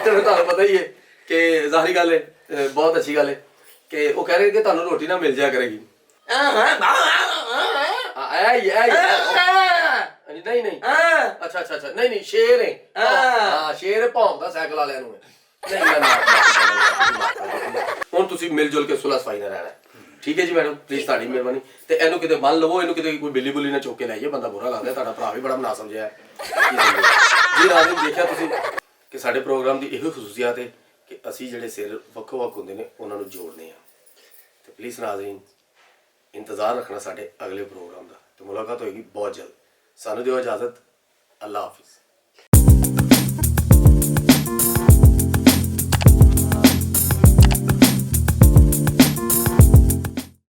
ਤੇ ਤੁਹਾਨੂੰ ਪਤਾ ਹੀ ਹੈ ਕਿ ਜ਼ਾਹਰੀ ਗੱਲ ਹੈ, ਬਹੁਤ ਅੱਛੀ ਗੱਲ ਹੈ ਕਿ ਉਹ ਕਹਿ ਰਹੇ ਕਿ ਤੁਹਾਨੂੰ ਰੋਟੀ ਨਾ ਮਿਲ ਜਾਇਆ ਕਰੇਗੀ। ਨਹੀਂ ਨਹੀਂ ਅੱਛਾ ਅੱਛਾ ਅੱਛਾ ਨਹੀਂ ਨਹੀਂ ਸ਼ੇਰ ਹੈ। ਹਾਂ ਸ਼ੇਰ ਭੌਂਕਦਾ ਸਾਈਕਲ ਵਾਲਿਆਂ ਨੂੰ। ਨਹੀਂ ਹੁਣ ਤੁਸੀਂ ਮਿਲ ਜੁਲ ਕੇ ਸੁਲਹ ਸਫਾਈ ਨਾਲ ਰਹਿਣਾ, ਠੀਕ ਹੈ ਜੀ ਮੈਡਮ? ਪਲੀਜ਼ ਤੁਹਾਡੀ ਮਿਹਰਬਾਨੀ। ਤੇ ਇਹਨੂੰ ਕਿਤੇ ਬੰਨ ਲਵੋ, ਇਹਨੂੰ ਕਿਤੇ ਕੋਈ ਬਿੱਲੀ ਬੁੱਲੀ ਨਾ ਚੁੱਕ ਕੇ ਲੈ ਜਾਈਏ, ਬੰਦਾ ਬੁਰਾ ਲੱਗਦਾ। ਤੁਹਾਡਾ ਭਰਾ ਵੀ ਬੜਾ ਮਨਾ ਸਮਝਿਆ ਜੀ। ਨਾਜ਼ਰੀਨ ਦੇਖਿਆ ਤੁਸੀਂ ਕਿ ਸਾਡੇ ਪ੍ਰੋਗਰਾਮ ਦੀ ਇਹੋ ਖਸੂਸੀਅਤ ਹੈ ਕਿ ਅਸੀਂ ਜਿਹੜੇ ਸਿਰ ਵੱਖੋ ਵੱਖ ਹੁੰਦੇ ਨੇ ਉਹਨਾਂ ਨੂੰ ਜੋੜਨੇ ਆ। ਤੇ ਪਲੀਜ਼ ਨਾਜ਼ਰੀਨ ਇੰਤਜ਼ਾਰ ਰੱਖਣਾ ਸਾਡੇ ਅਗਲੇ ਪ੍ਰੋਗਰਾਮ ਦਾ, ਤੇ ਮੁਲਾਕਾਤ ਹੋਏਗੀ ਬਹੁਤ ਜਲਦ। ਸਾਨੂੰ ਦਿਓ ਇਜਾਜ਼ਤ। ਅੱਲਾ ਹਾਫਿਜ਼।